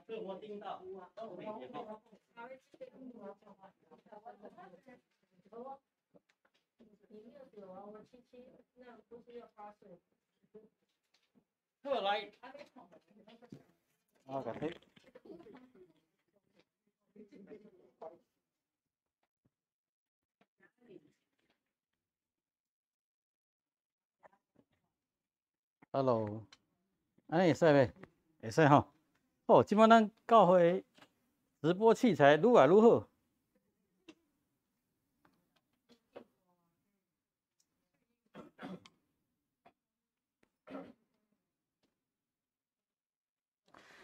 这我听到。后来。OK。Hello， 安尼会使袂？会使吼。哦，即摆咱教会直播器材愈来愈好。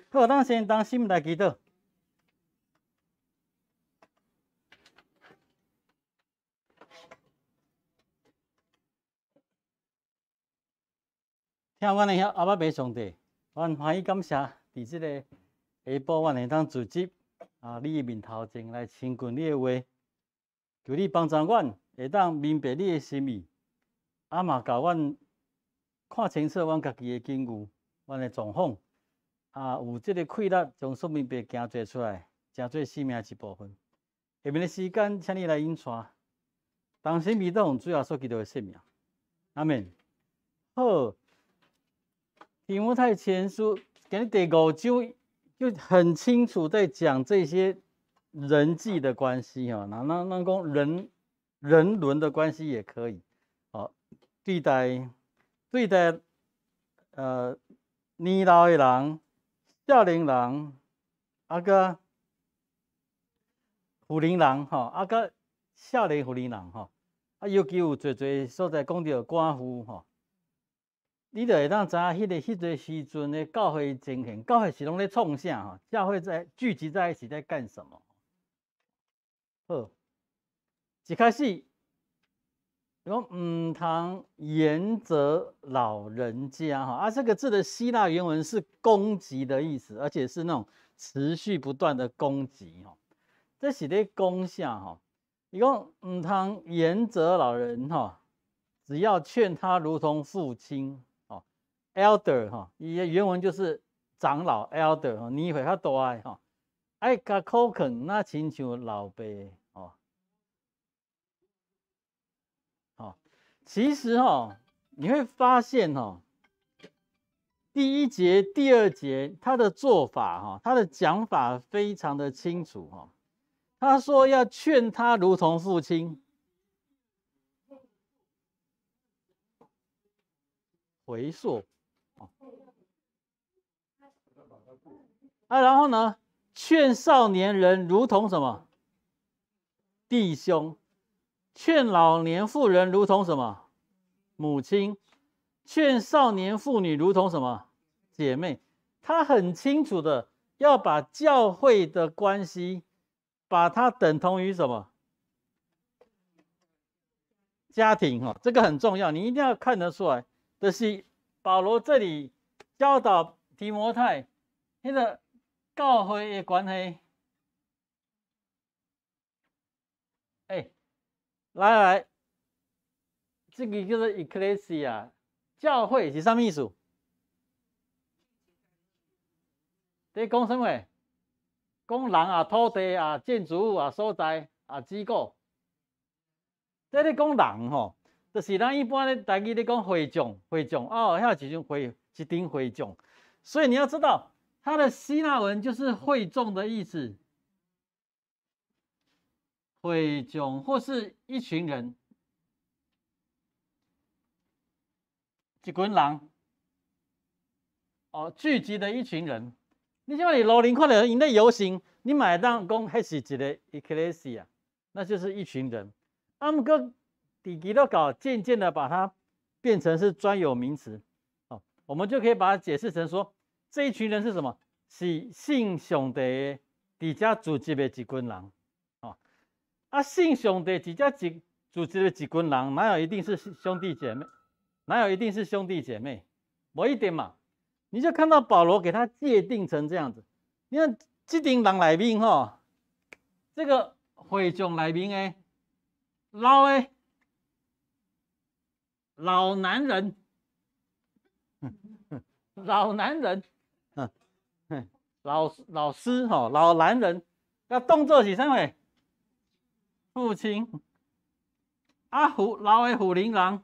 好，咱先当心来祈祷。听阮的阿爸爸上帝，阮欢喜感谢，伫即个下晡，阮会当聚集你的面头前来亲近你的话，求你帮助阮，会当明白你的心意，嘛教阮看清楚阮家己的境遇，阮的状况，有即个气力，将说明白行做出来，成做生命一部分。下面的时间，请你来引传，当心迷动，主要所基督的生命。阿门。好。提摩太前书给你第5章就很清楚在讲这些人际的关系哈，那讲人伦的关系也可以，对待年老的人、少年人，个妇人人哈，个少年妇人人哈，尤其有侪所在讲到寡妇哈。你就会当知影，迄个时阵的教会情形，教会是拢咧创啥吼？教会在聚集在一起在干什么？好，一开始讲唔通言责老人家哈，这个字的希腊原文是攻击的意思，而且是那种持续不断的攻击哈。这是咧攻下哈，伊讲唔通言责老人哈，只要劝他如同父亲。elder 哈，伊的原文就是长老 elder 哈，年岁较大的哈，爱甲口肯那亲像老爸哦。好，其实哈，你会发现哈，第1节、第2节他的做法哈，他的讲法非常的清楚哈。他说要劝他如同父亲，回溯。然后呢，劝少年人如同什么弟兄，劝老年妇人如同什么母亲，劝少年妇女如同什么姐妹。他很清楚的要把教会的关系，把它等同于什么家庭哈，这个很重要，你一定要看得出来。就是保罗这里教导提摩太，那个教会的关系。哎，来，这个叫做 ecclesia， 教会是什么意思？在讲什么？讲人啊、土地啊、建筑物啊、所在啊、机构。这咧讲人吼，就是咱一般咧台语咧讲会众哦，遐一种一顶会众。所以你要知道，它的希腊文就是会众的意思。会众或是一群人，一群人哦，聚集的一群人。你像你路林看到人在游行，你买当讲迄是一个 ecclesia， 那就是一群人。不过基督教渐渐的把它变成是专有名词，哦，我们就可以把它解释成说，这一群人是什么？是信上帝的伫遮组织的一群人。信上帝伫遮组织的一群人，哪有一定是兄弟姐妹？哪有一定是兄弟姐妹？无一定嘛。你就看到保罗给他界定成这样子。你看这群人内面吼，这个会众内面的老男人，老男人，老师吼，老男人，那动作是啥物？父亲，老的妇人人，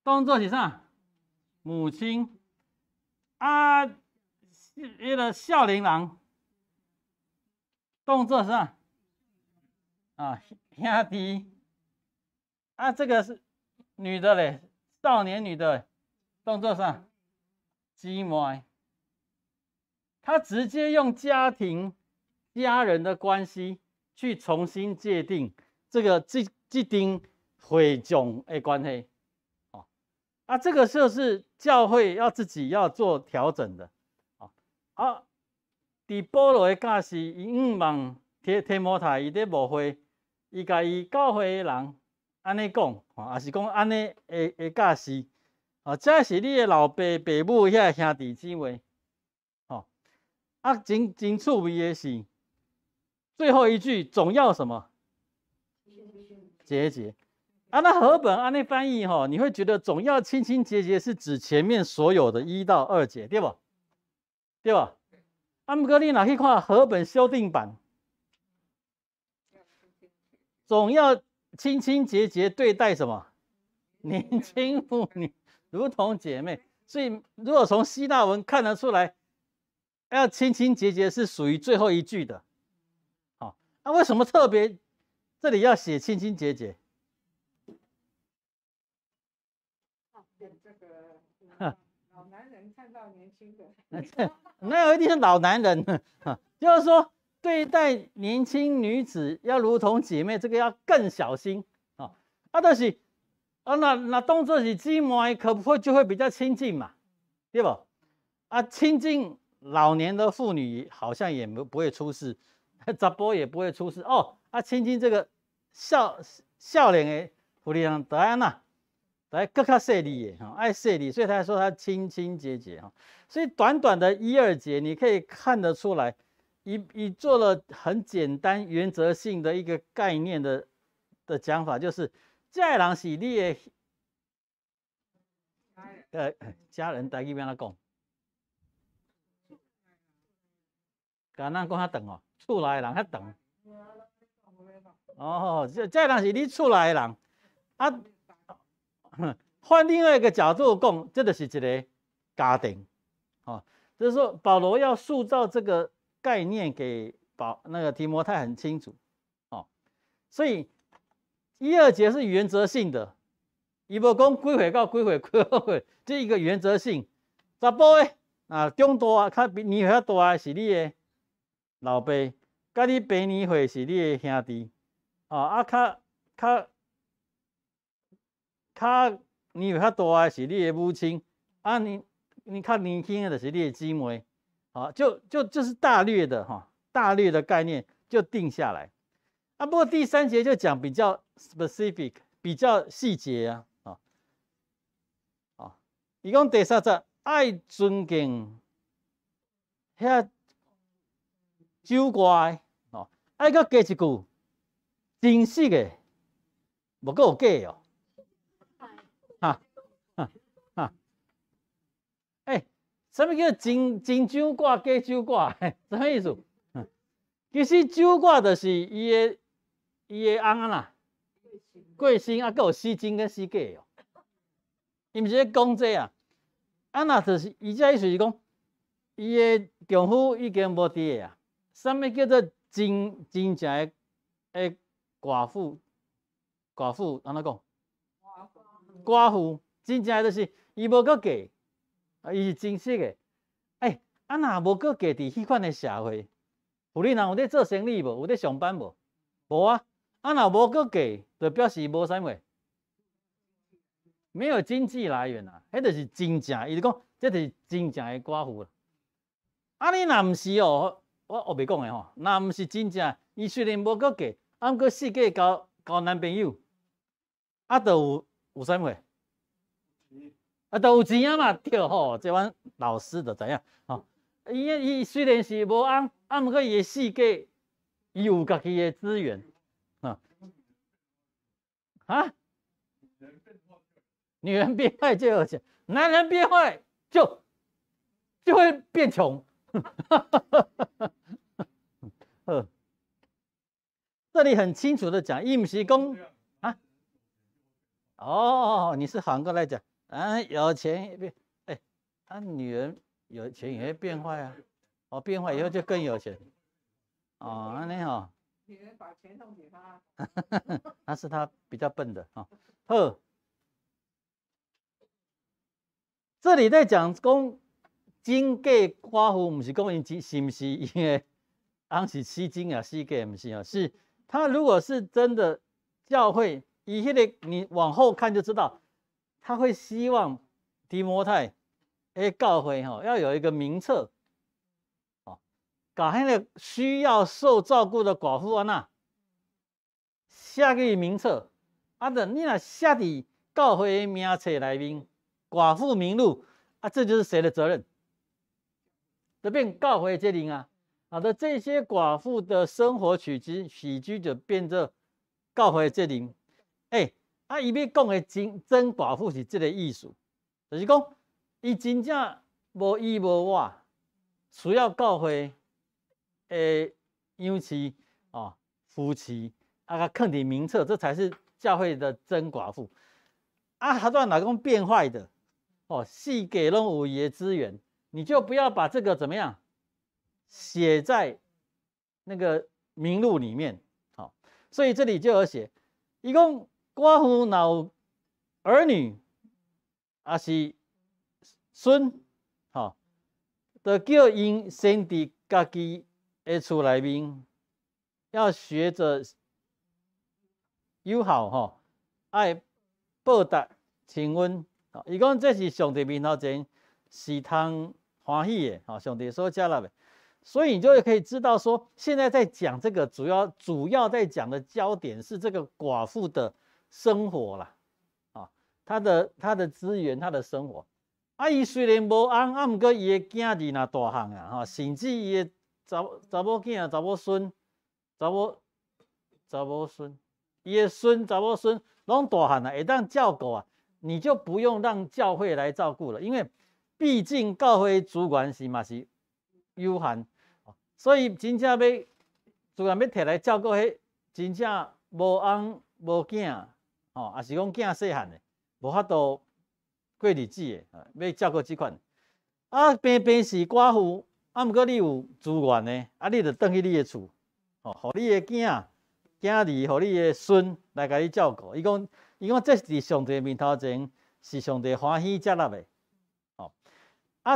当作是啥？母亲，迄个少年人，当作是啥？兄弟，这个是女的嘞，少年女的，当作啥？姊妹。他直接用家人的关系去重新界定这丁会众的关系，这个就是教会要自己要做调整的，伫保罗的教示，伊望提摩太伊咧误会，伊甲伊教会的人安尼讲，也是讲安尼的教示，这是你的老爸母遐兄弟姊妹，真趣味的是。最后一句总要什么？节。那和本按那翻译你会觉得总要清清节节是指前面所有的1到2节，对吧？对吧？不过你哪去看和本修订版，总要清清节节对待什么？年轻妇女如同姐妹。所以如果从希腊文看得出来，要清清节节是属于最后一句的。为什么特别这里要写清清节节？这个老男人看到年轻的，那一定是老男人，就是说对待年轻女子要如同姐妹，这个要更小心就是那动作是姊妹，可不会就会比较亲近嘛，对不？亲近老年的妇女好像也不会出事。查甫也不会出事亲近这个少年的妇女人，就安那，就更较细腻的爱细腻，所以他说他清清节节所以短短的1、2节，你可以看得出来，以做了很简单原则性的一个概念的讲法，就是这个人是你的家人，台语要怎讲？甲咱讲较长厝内的人较长。这人是你厝内的人换另外一个角度讲，这就是一个家庭就是说保罗要塑造这个概念给那个提摩太很清楚所以1、2节是原则性的，伊无讲几岁到几岁，这一个原则性。查甫的中大较年岁较大的是你的老爸，甲你爸年岁是你的兄弟，较年岁较大的是你的母亲，你较年轻的就是你的姊妹，就是大略的概念就定下来。不过第3节就讲比较 specific 比较细节啊，伊讲第30，爱尊敬遐酒歌的，爱搁加一句，真实的，无搁有假哦，哈哈哈，什么叫真酒歌假酒歌？什么意思？其实酒歌就是伊的翁啦，过身啊，搁有死真跟死假哦。伊毋是咧讲这啊，若就是伊这意思是讲，伊的丈夫已经无伫个啊。什么叫做真正的寡妇？寡妇安怎讲？寡妇真正就是伊无搁嫁，伊是真实的。若无搁嫁伫迄款的社会，妇女人有咧做生意无？有咧上班无？无啊。若无搁嫁，就表示无啥物，没有经济来源啊。迄就是真正，伊就讲，这就是真正的寡妇啦。你若毋是哦，我后袂讲的吼，若毋是真正，伊虽然无搁嫁，毋过世界交男朋友，就有啥物？就有钱啊嘛，对吼。这阮老师就知影吼。伊虽然是无翁，毋过伊的世界，伊有家己的资源女人变坏就有钱，男人变坏就会变穷。这里很清楚的讲，伊毋是讲你是反过来讲有钱变女人有钱也会变坏啊，变坏以后就更有钱安尼吼。女人把钱弄给他，那是他比较笨的好，这里在讲真假寡妇，不是讲伊是不是因为翁是死真啊死假，不是啊，是他如果是真的教会，以迄个你往后看就知道，他会希望提摩太教会要有一个名册。把迄个需要受照顾的寡妇写去名册，你若写伫教会的名册内面，寡妇名录这就是谁的责任？就变教会的责任啊！这些寡妇的生活起居就变做教会的责任。伊要讲的真寡妇是这个意思，就是讲伊真正无依无我，需要教会养妻夫妻甲放伫名册，这才是教会的真寡妇。他段老公变坏的细给拢有伊的资源，你就不要把这个怎么样写在那个名录里面。所以这里就有写，伊讲寡妇若有儿女是孙就叫因先伫家己厝内面要学着友好爱报答亲恩。伊讲这是上帝面头前是通欢喜的上帝所加纳的。所以你就可以知道说，现在在讲这个主要在讲的焦点是这个寡妇的生活啦，她的资源，她的生活。伊虽然无翁，毋过伊的囝儿若大汉啊，甚至伊的查某囝、查某孙、查某孙，伊的查某孙拢大汉啊，会当照顾你就不用让教会来照顾了，因为毕竟教会主管嘛是有限，所以真正主管要摕来照顾迄真正无翁无囝也是讲囝细汉的，无法度过日子的，要照顾这款。偏偏是寡妇，毋过你有资源的，你就转去你的厝，互你的囝儿，互你的孙来甲你照顾。伊讲这是上帝面头前是上帝欢喜接纳的。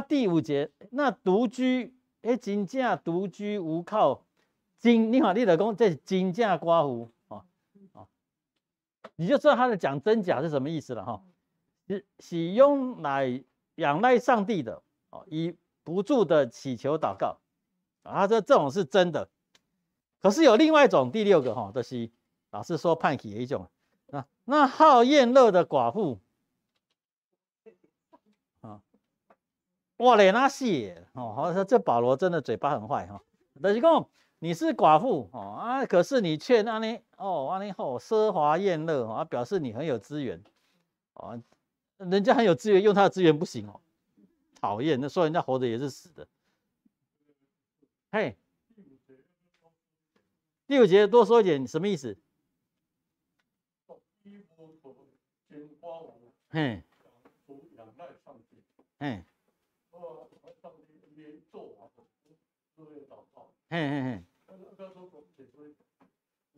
第五节，那独居，真正独居无靠，你看你就讲这是真正寡妇你就知道他的讲真假是什么意思了是用来仰赖上帝的以不住的祈求祷告这种是真的。可是有另外一种第六个就是老师说叛逆的一种啊。那好厌乐的寡妇啊，哇嘞那是哦，好像这保罗真的嘴巴很坏哈。就是讲你是寡妇哦啊，可是你却那里哦那里吼奢华厌乐啊，表示你很有资源哦，人家很有资源，用他的资源不行哦，讨厌，那说人家活着也是死的。嘿，第五节多说一点，什么意思？嘿，嘿，嘿嘿嘿。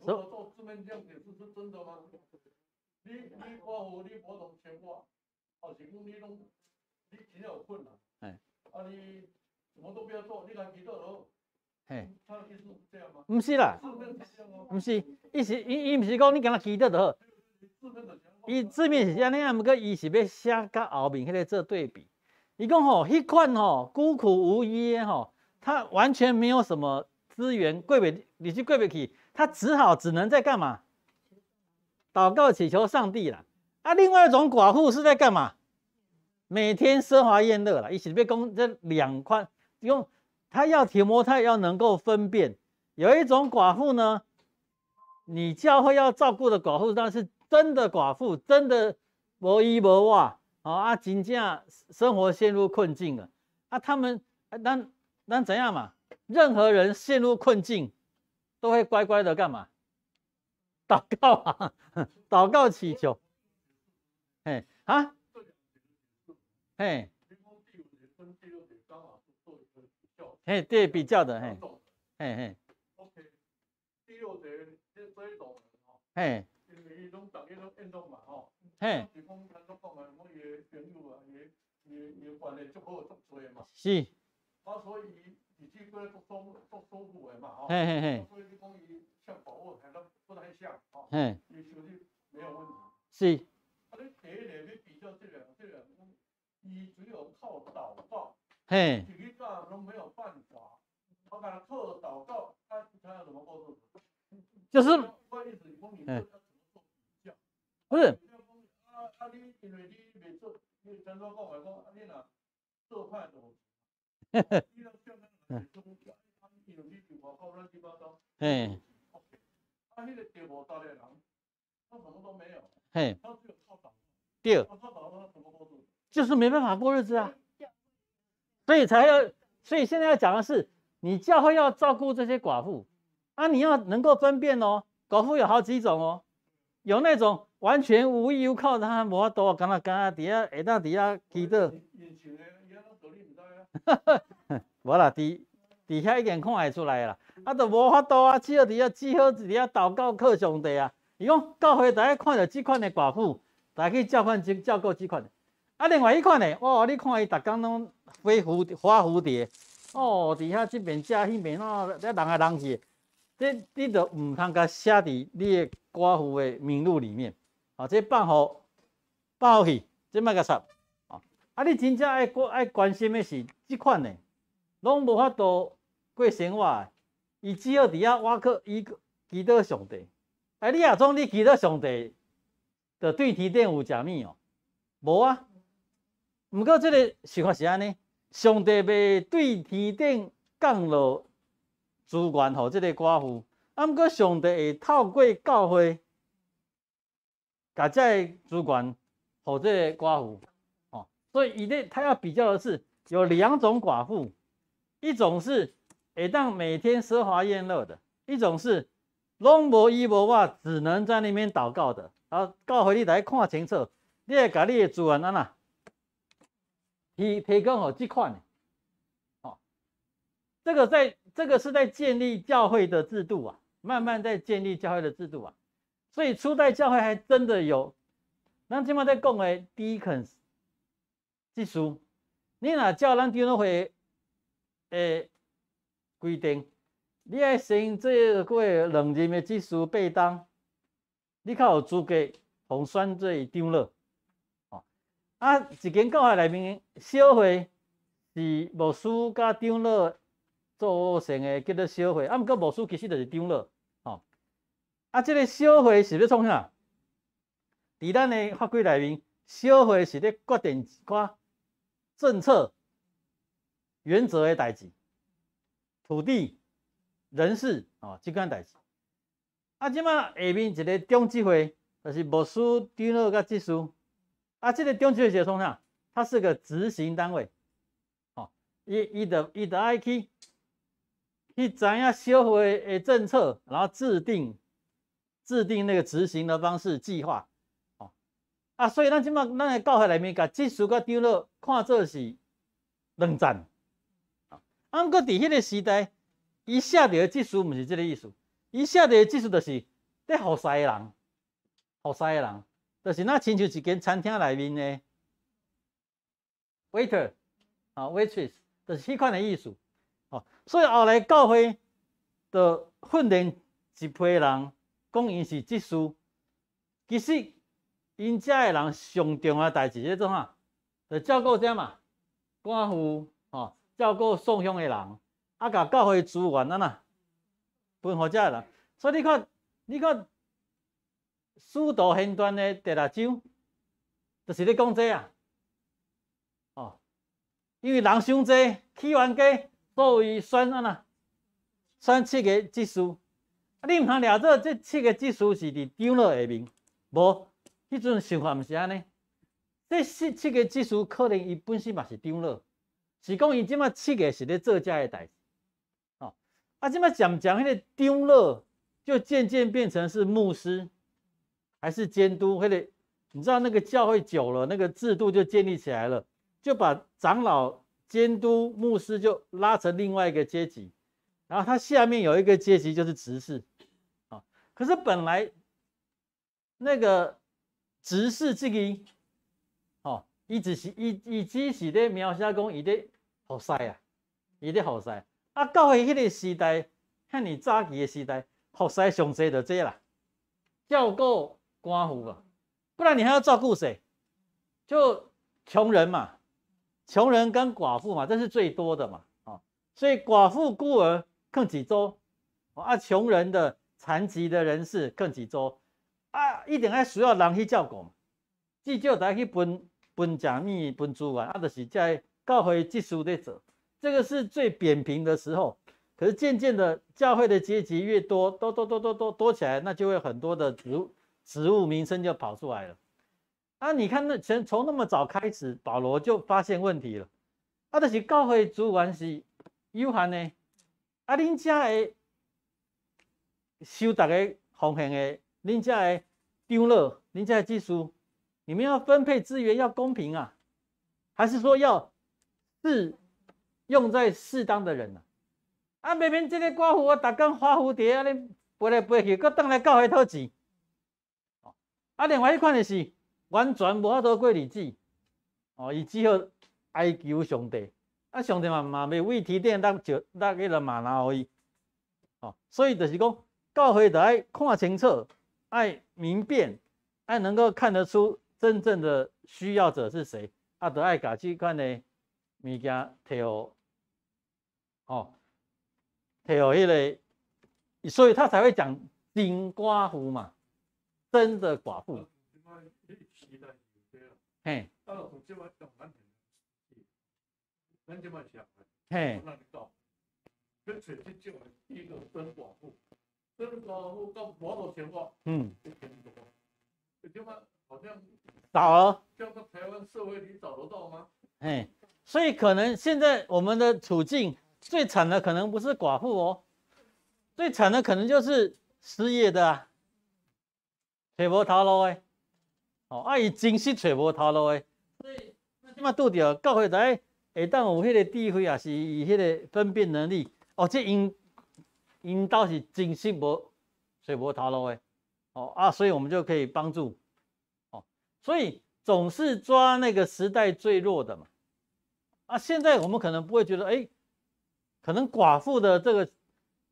如果照字面这样解释是真的吗？你寡妇你无同牵挂，还是讲你拢你真有困难，哎，啊你什么都不要做，你来祈祷了。嘿，他的意思是这样吗？不是啦，不是，伊不是讲你跟他祈祷就好。伊字面是这样，啊，不过伊是要写甲后面迄个做对比。伊讲吼，迄款吼孤苦无依的吼，他完全没有什么资源，过不你去过不去，他只能在干嘛？祷告祈求上帝啦。啊，另外一种寡妇是在干嘛？每天奢华宴乐啦。伊是要讲这两款，用他要提摩太要能够分辨，有一种寡妇呢，你教会要照顾的寡妇，当然是真的寡妇，真的无依无靠啊，真正生活陷入困境了啊。他们咱怎样嘛？任何人陷入困境，都会乖乖的干嘛？祷告啊，祷告祈求。哎啊，哎，哎，对，比较的，嘿，嘿嘿。第六节这一种人吼，嘿，因为伊拢逐个拢运动嘛吼，嘿，是讲咱都讲的，我伊的朋友啊，伊关系足好足多嘛，是，啊，所以伊去过足舒服的嘛吼，嘿嘿嘿，所以你讲伊像保沃还不太像吼，嘿，伊休息没有问题。是，啊，你第一个要比较这两个，伊只有靠祷告，嘿，其他都没有办法。我讲靠祷告，他要怎么过日子？就是，嗯，不是，啊，你因为你袂做，你怎讲话讲，啊，你若做歹就，你若像咱袂做，因为你就外口乱七八糟，嘿，啊，迄个地无道的人，他什么都没有，嘿，他只有靠祷告，对，靠祷告他怎么过日子？就是没办法过日子啊，所以现在要讲的是，你教会要照顾这些寡妇啊，你要能够分辨哦，寡妇有好几种哦，有那种完全无依无靠的，他无法度，干那底下下当底下祈祷，无啦，底下已经看会出来啦，啊，都无法度啊，只好底下祷告靠上帝啊。伊讲教会大家看到这款的寡妇，大家去照顾这款的。啊，另外一款呢，哦，你看伊逐工拢花蝴蝶，哦，底下这边食迄边哦，在人来人去，这你就唔通甲写伫你的寡妇的名录里面，啊，这放好去，这莫甲插，啊，你真正爱关心的是这款呢，拢无法度过生活的，伊只好伫遐挖克伊祈祷上帝，啊，你若总你祈祷上帝，就对天顶有食物哦，无啊。不过这个想法是安尼，上帝袂对天顶降落资源予这个寡妇，啊，不过上帝会透过教会，把这资源予这个寡妇，哦，所以他要比较的是有两种寡妇，一种是会当每天奢华宴乐的，一种是拢无依无靠，只能在那边祷告的。啊，教会你来看清楚，你会把你的资源安那？提供好这款的，哦，这个是在建立教会的制度啊，慢慢在建立教会的制度啊，所以初代教会还真的有，咱今麦在讲的 deacons 这书，你若照咱长老会规定，你要先做过2任的执事8当，你才有资格互选做长老。啊，一间教会内面小会是牧师甲长老组成的叫做小会，啊，毋过牧师其实就是长老，吼。啊，这个小会是咧创啥？伫咱的法规内面，小会是咧决定一寡政策原则的代志，土地、人事哦，即款代志。啊，即马下面一个中执会，就是秘书、长老甲技术。啊，这个中执会是创啥？它是个执行单位，哦，伊就爱去知影小会的政策，然后制定那个执行的方式计划，哦，啊，所以咱即马咱的教会内面，甲技术甲长老看做是两站，啊，毋过伫迄个时代，伊写着的技术毋是即个意思，伊写着的技术就是咧服侍的人，就是咱亲像一间餐厅内面的 waiter 啊 waitress， 就是迄款的意思，哦，所以后来教会就训练一批人。讲因是技术，其实因遮的人上重要代志咧做啥？就照顾遮嘛，寡妇哦，照顾送乡的人，啊，甲教会资源啊呐，分互遮的人。所以你看，许多现段的第六章，就是咧讲这啊，哦，因为人伤济，起完家，所以选啊呐，选7个技术。你毋通了做这7个技术是伫长老下面，无，迄阵想法毋是安尼。这7个技术可能伊本身嘛是长老，是讲伊即马7个是咧做遮的代志，哦，啊，即马渐渐迄个长老就渐渐变成是牧师，还是监督？迄个你知道那个教会久了，那个制度就建立起来了，就把长老、监督、牧师就拉成另外一个阶级。然后它下面有一个阶级就是执事，啊，可是本来那个执事这个，哦，伊只是咧描写讲伊咧服侍啊，伊咧服侍啊，到迄个时代，遐尼早期的时代，服侍上济就这啦，照顾寡妇啊，不然你还要照顾谁？就穷人嘛，穷人跟寡妇嘛，这是最多的嘛，啊，所以寡妇孤儿。更几周，啊，穷人的、残疾的人士更几周，啊，一定要需要人去照顾嘛，至少得去分食米、分资源，啊，就是在教会技术在做，这个是最扁平的时候。可是渐渐的，教会的阶级越多起来，那就会很多的职务名声就跑出来了。啊，你看那从那么早开始，保罗就发现问题了，啊，就是教会资源是有限的。啊，恁遮的受大家奉献的，恁遮的长老，恁遮的技术，你们要分配资源要公平啊，还是说要用在适当的人啊？啊，偏偏这个寡妇啊，逐工花蝴蝶啊，恁飞来飞去，搁倒来教会讨钱。啊，另外一款就是完全无法度过日子，哦，伊只好哀求上帝。啊，上帝嘛袂为天顶落迄个玛拿而已，哦，所以就是讲，教会就爱看清楚，爱明辨，爱能够看得出真正的需要者是谁，啊，就爱把这款的物件摕互，哦，摕互迄个，所以他才会讲真寡妇嘛，真的寡妇，嘿。咱即摆想，嘿，咱讲，咱找这种的，第一个真寡妇，真寡妇到无多钱花，这嘛好像少了，叫到台湾社会里找得到吗？哎，所以可能现在我们的处境最惨的可能不是寡妇哦，最惨的可能就是失业的啊，找无头路的，哦，啊伊真实找无头路的，所以那即马拄着教会在。会当有迄个智慧啊，是伊迄个分辨能力哦，这因倒是真实找无头路的哦啊，所以我们就可以帮助哦，所以总是抓那个时代最弱的嘛啊，现在我们可能不会觉得可能寡妇的这个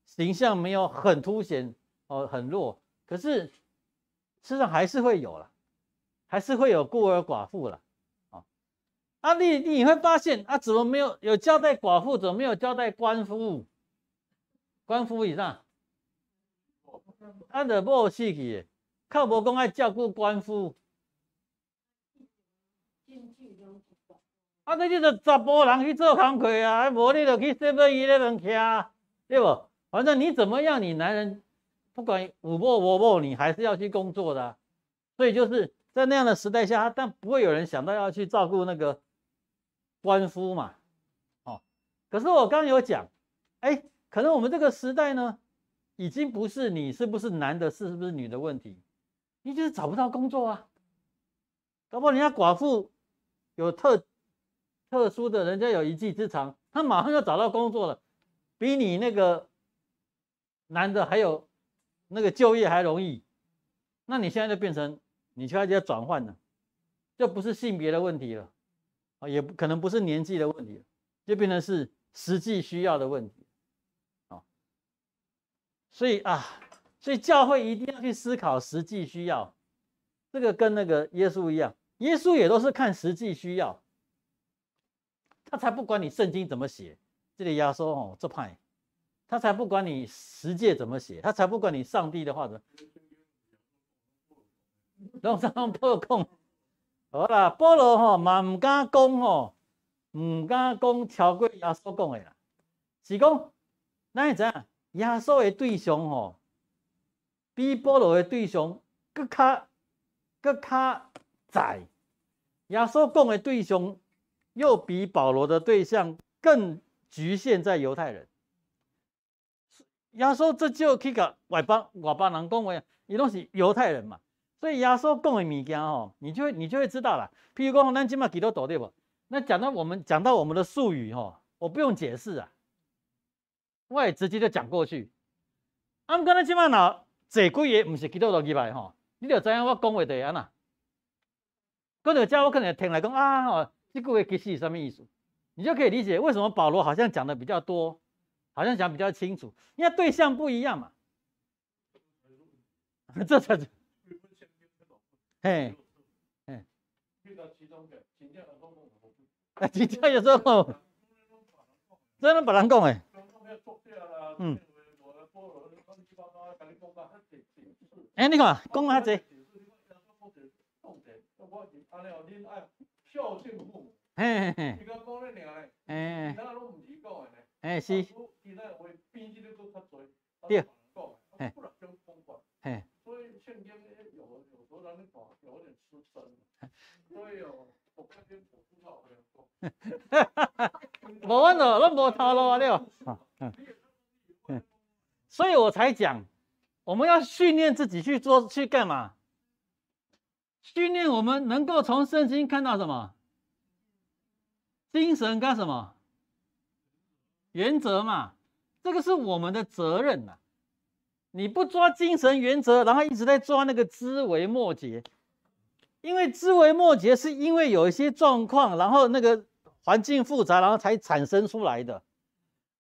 形象没有很凸显哦，很弱，可是事实上还是会有啦，还是会有孤儿寡妇啦。啊，你会发现啊，怎么没有交代寡妇，怎么没有交代官夫？官夫以上，啊，就某死去的，靠无讲爱照顾官夫。啊，你就查甫人去做工课啊，无你就去7-11那边徛，对不？反正你怎么样，你男人不管有某无某，你还是要去工作的、啊。所以就是在那样的时代下，但不会有人想到要去照顾那个官夫嘛。哦，可是我刚刚有讲，哎，可能我们这个时代呢，已经不是你是不是男的，是不是女的问题，你就是找不到工作啊。搞不好人家寡妇有特殊的，人家有一技之长，他马上就找到工作了，比你那个男的还有那个就业还容易。那你现在就变成你现在就要转换了，就不是性别的问题了，啊，也可能不是年纪的问题了，就变成是实际需要的问题，啊，所以教会一定要去思考实际需要，这个跟那个耶稣一样，耶稣也都是看实际需要，他才不管你圣经怎么写，这里压缩哦这派，他才不管你十诫怎么写，他才不管你上帝的话怎么。拢上保讲，好啦，保罗吼嘛唔敢讲吼，唔敢讲超过耶稣讲的啦，是讲咱会知影耶稣的对象吼，比保罗的对象更较窄，耶稣讲的对象又比保罗的对象更局限在犹太人。耶稣这就去甲外邦人讲话，伊拢是犹太人嘛。所以耶稣讲的物件吼，你就会知道啦。譬如讲，咱今嘛基督徒对不？那讲到我们的术语吼，我不用解释啊，我也直接就讲过去。啊，毋过咱今嘛若坐几个不是基督徒入来吼，你就知影我讲话就安那。搁就叫我可能听来讲啊吼，这句话其实是什么意思？你就可以理解为什么保罗好像讲的比较多，好像讲比较清楚，因为对象不一样嘛。这才是。嘿，嘿，真正有时候，真的别人讲诶，哎，你看，讲较济，嘿嘿嘿，哎是，对，嘿，嘿。所以圣经有时候让你看有点失真，所以哦，我看见我知道无阮就咱无套路啊，对吧？所以我才讲，我们要训练自己去干嘛？训练我们能够从圣经看到什么？精神干什么？原则嘛，这个是我们的责任呐。你不抓精神原则，然后一直在抓那个枝微末节，因为枝微末节是因为有一些状况，然后那个环境复杂，然后才产生出来的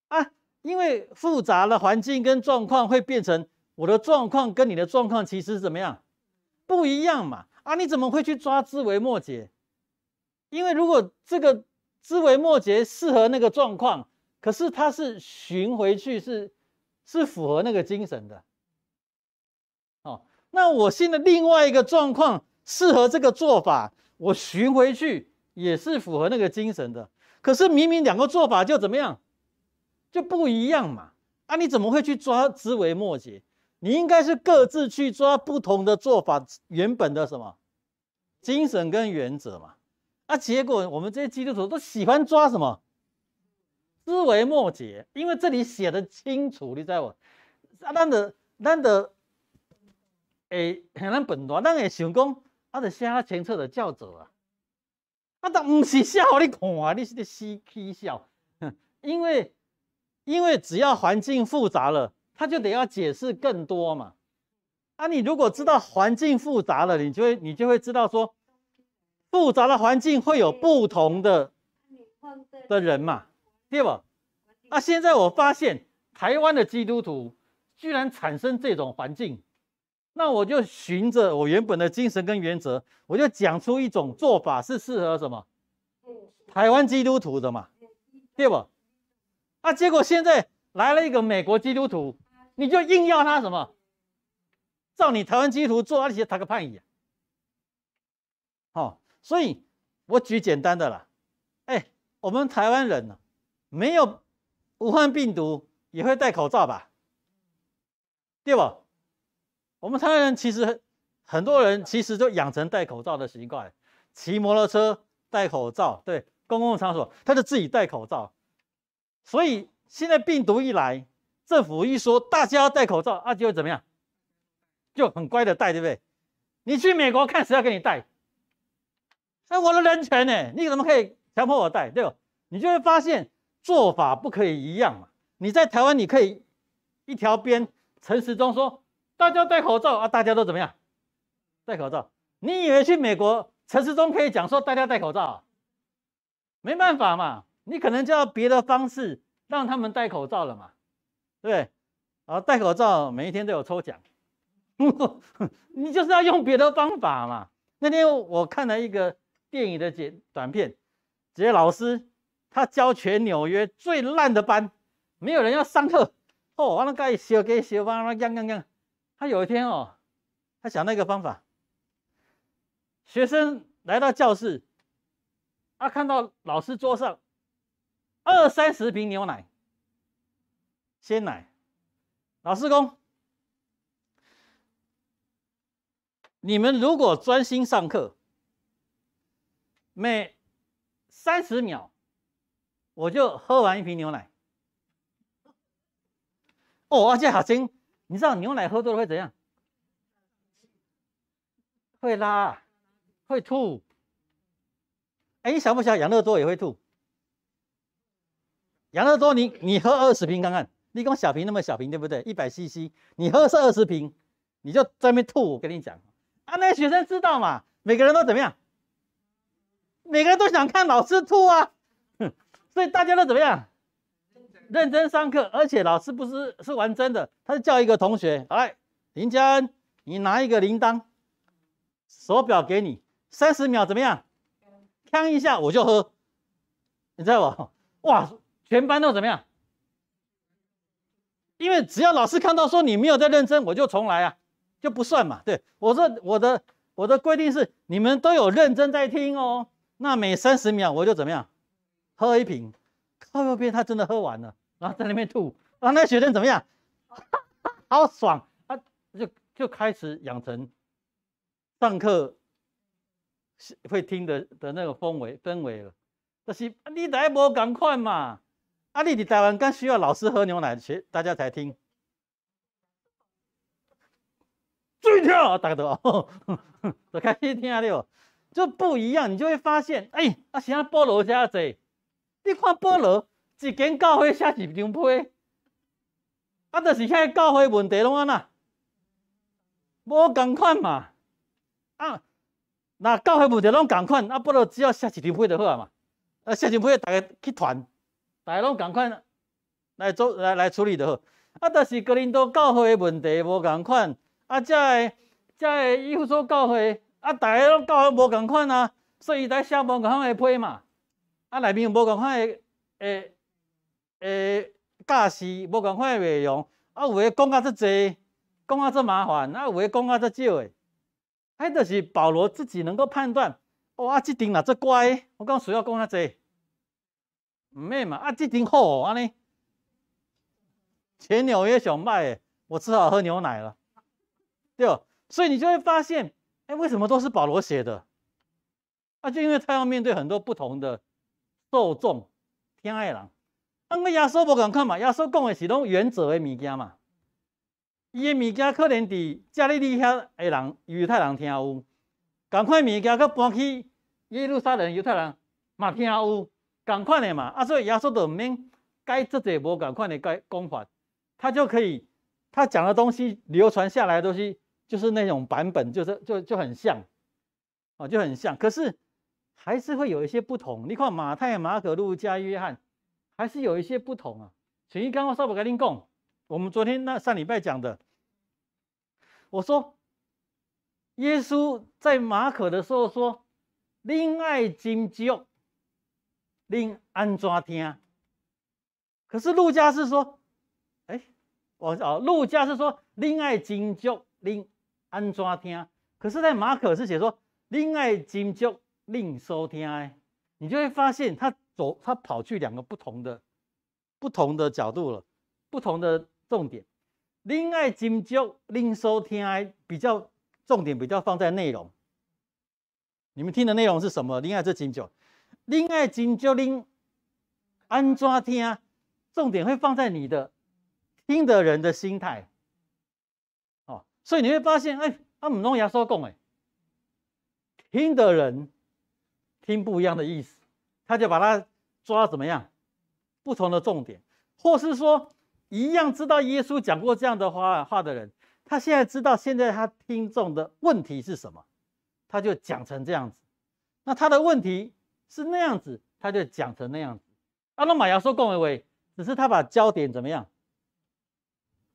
啊。因为复杂的环境跟状况会变成我的状况跟你的状况其实怎么样不一样嘛？啊，你怎么会去抓枝微末节？因为如果这个枝微末节适合那个状况，可是它是寻回去是符合那个精神的，哦，那我现在另外一个状况适合这个做法，我寻回去也是符合那个精神的。可是明明两个做法就怎么样，就不一样嘛？啊，你怎么会去抓枝微末节？你应该是各自去抓不同的做法原本的什么精神跟原则嘛？啊，结果我们这些基督徒都喜欢抓什么？枝微末节，因为这里写的清楚，你知道无？啊，咱的咱笨蛋，咱会想讲，啊，就写较清楚就照做啊。啊，但不是写给你看啊，你是在嬉笑。因为只要环境复杂了，他就得要解释更多嘛。啊，你如果知道环境复杂了，你就会知道说，复杂的环境会有不同的人嘛。对吧？啊，现在我发现台湾的基督徒居然产生这种环境，那我就循着我原本的精神跟原则，我就讲出一种做法是适合什么台湾基督徒的嘛，对吧？啊，结果现在来了一个美国基督徒，你就硬要他什么照你台湾基督徒做，而且他个叛逆啊。好，所以我举简单的啦，我们台湾人呢，没有武汉病毒也会戴口罩吧？对吧？我们台湾人其实很多人其实就养成戴口罩的习惯，骑摩托车戴口罩，对，公共场所他就自己戴口罩。所以现在病毒一来，政府一说大家要戴口罩啊，就会怎么样？就很乖的戴，对不对？你去美国看谁要给你戴？我的人权呢？你怎么可以强迫我戴，对吧？你就会发现做法不可以一样嘛。你在台湾你可以一条边，陈时中说大家戴口罩啊，大家都怎么样？戴口罩。你以为去美国陈时中可以讲说大家戴口罩啊？没办法嘛，你可能就要别的方式让他们戴口罩了嘛，对不对？啊，戴口罩每一天都有抽奖，你就是要用别的方法嘛。那天我看了一个电影的短片，这些老师他教全纽约最烂的班，没有人要上课哦，完了该写给写完了样。他有一天哦，他想那个方法，学生来到教室，看到老师桌上20-30瓶牛奶，鲜奶，老师说，你们如果专心上课，每30秒我就喝完一瓶牛奶。而且好像你知道牛奶喝多了会怎样？会拉，会吐。你想不想养乐多也会吐？养乐多你喝20瓶看看，你讲小瓶那么小瓶对不对？100cc， 你喝是20瓶，你就在那边吐。我跟你讲那学生知道嘛？每个人都怎么样？每个人都想看老师吐啊，所以大家都怎么样？认真上课，而且老师不是玩真的，他是叫一个同学，来，林嘉恩，你拿一个铃铛，手表给你，30秒怎么样？锵一下我就喝，你知道吧？哇，全班都怎么样？因为只要老师看到说你没有在认真，我就重来啊，就不算嘛。对，我说我的规定是你们都有认真在听哦，那每30秒我就怎么样？喝一瓶，靠右边他真的喝完了，然后在那边吐，那学生怎么样？好爽啊！就开始养成上课会听的那个氛围了。就是你来无同款嘛，你在台湾刚需要老师喝牛奶，大家才听。最跳，大家都就开始听了，就不一样，你就会发现，现在菠萝这多，你看菠萝一间教会写一张批，就是遐教会问题拢安那，无同款嘛，那教会问题拢同款，菠萝只要写一张批就好嘛，写一张批大家去团，大家拢同款来处理就好，就是哥林多教会的问题无同款。这个以弗所教会大家拢教会无同款啊，所以来写无同款的批嘛。内面有无同款的教示，无同款的内容。有诶讲遮济，讲遮麻烦，有诶讲遮少诶。就是保罗自己能够判断，这阵若遮乖，我讲需要讲遮济，唔免嘛。这阵好安尼，全纽约上歹诶，我只好喝牛奶了。对吧？所以你就会发现，为什么都是保罗写的？就因为他要面对很多不同的受众，听的人。我耶稣无同款嘛，耶稣讲的是拢原则的物件嘛。伊的物件可能伫加利利遐的人犹太人听有，同款物件佮搬去耶路撒冷犹太人嘛听有，同款的嘛。所以耶稣就唔免改这些无同款的讲法，他就可以，他讲的东西流传下来的东西。就是那种版本，就很像，就很像。可是还是会有一些不同。你看马太、马可、路加、约翰，还是有一些不同啊。所以刚刚稍微跟您讲，我们昨天上礼拜讲的，我说耶稣在马可的时候说：“恁爱真足，恁安怎听？”可是路加是说，路加是说恁爱真足，恁安怎听？可是，在马可是写说，恁爱斟酌另收听的，你就会发现他跑去两个不同的角度了，不同的重点。恁爱斟酌另收听的比较重点比较放在内容。你们听的内容是什么？恁爱这斟酌，恁爱斟酌恁安怎听？重点会放在你的听的人的心态。哦，所以你会发现，哎，唔拢耶稣讲诶，听的人听不一样的意思，他就把它抓怎么样？不同的重点，或是说一样知道耶稣讲过这样的话的人，他现在知道现在他听众的问题是什么，他就讲成这样子。那他的问题是那样子，他就讲成那样子。那马耶稣讲的话，只是他把焦点怎么样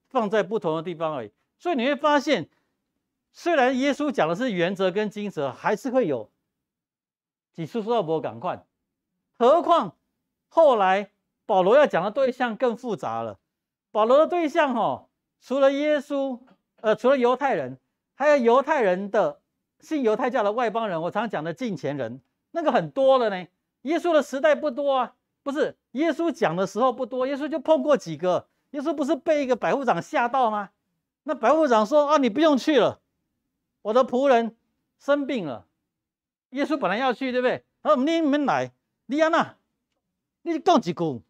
放在不同的地方而已。所以你会发现，虽然耶稣讲的是原则跟精则，还是会有几处说到不赶快。何况后来保罗要讲的对象更复杂了。保罗的对象除了耶稣，除了犹太人，还有犹太人的信犹太教的外邦人，我常常讲的近前人，那个很多了呢。耶稣的时代不多啊，不是耶稣讲的时候不多，耶稣就碰过几个。耶稣不是被一个百夫长吓到吗？那百夫长说啊，你不用去了，我的仆人生病了。耶稣本来要去，对不对？他说你们来，你安那，你讲一句，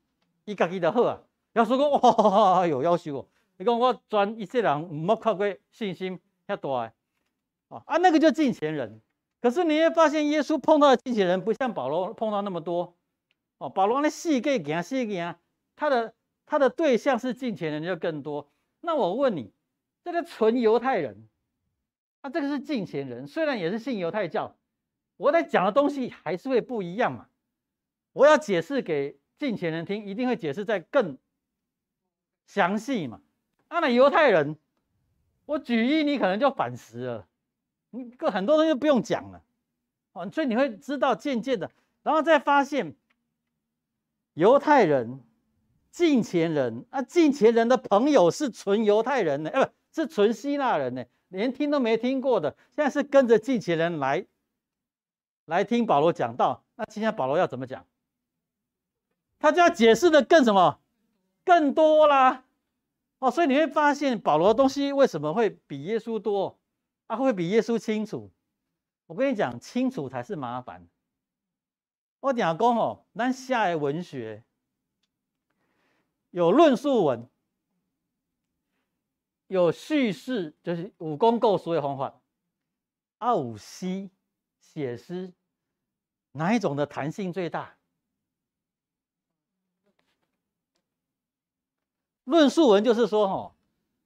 伊家己就好啊。耶稣讲哇，哎呦，夭寿哦！你讲我全以色列人唔冇靠过信心遐大的啊，那个就近前人。可是你会发现，耶稣碰到的近前人不像保罗碰到那么多哦。保罗那细个行细行，他的对象是近前人就更多。那我问你，这个纯犹太人，这个是近前人，虽然也是信犹太教，我在讲的东西还是会不一样嘛。我要解释给近前人听，一定会解释在更详细嘛。那犹太人，我举一你可能就反思了，你很多东西不用讲了，所以你会知道渐渐的，然后再发现犹太人、近前人近前人的朋友是纯犹太人呢，不是纯希腊人呢，连听都没听过的，现在是跟着近前人来听保罗讲道。那今天保罗要怎么讲？他就要解释的更什么？更多啦。所以你会发现保罗的东西为什么会比耶稣多？会比耶稣清楚。我跟你讲，清楚才是麻烦。我讲咱写的文学有论述文，有叙事，就是有讲故事的方法，有诗，写诗，哪一种的弹性最大？论述文就是说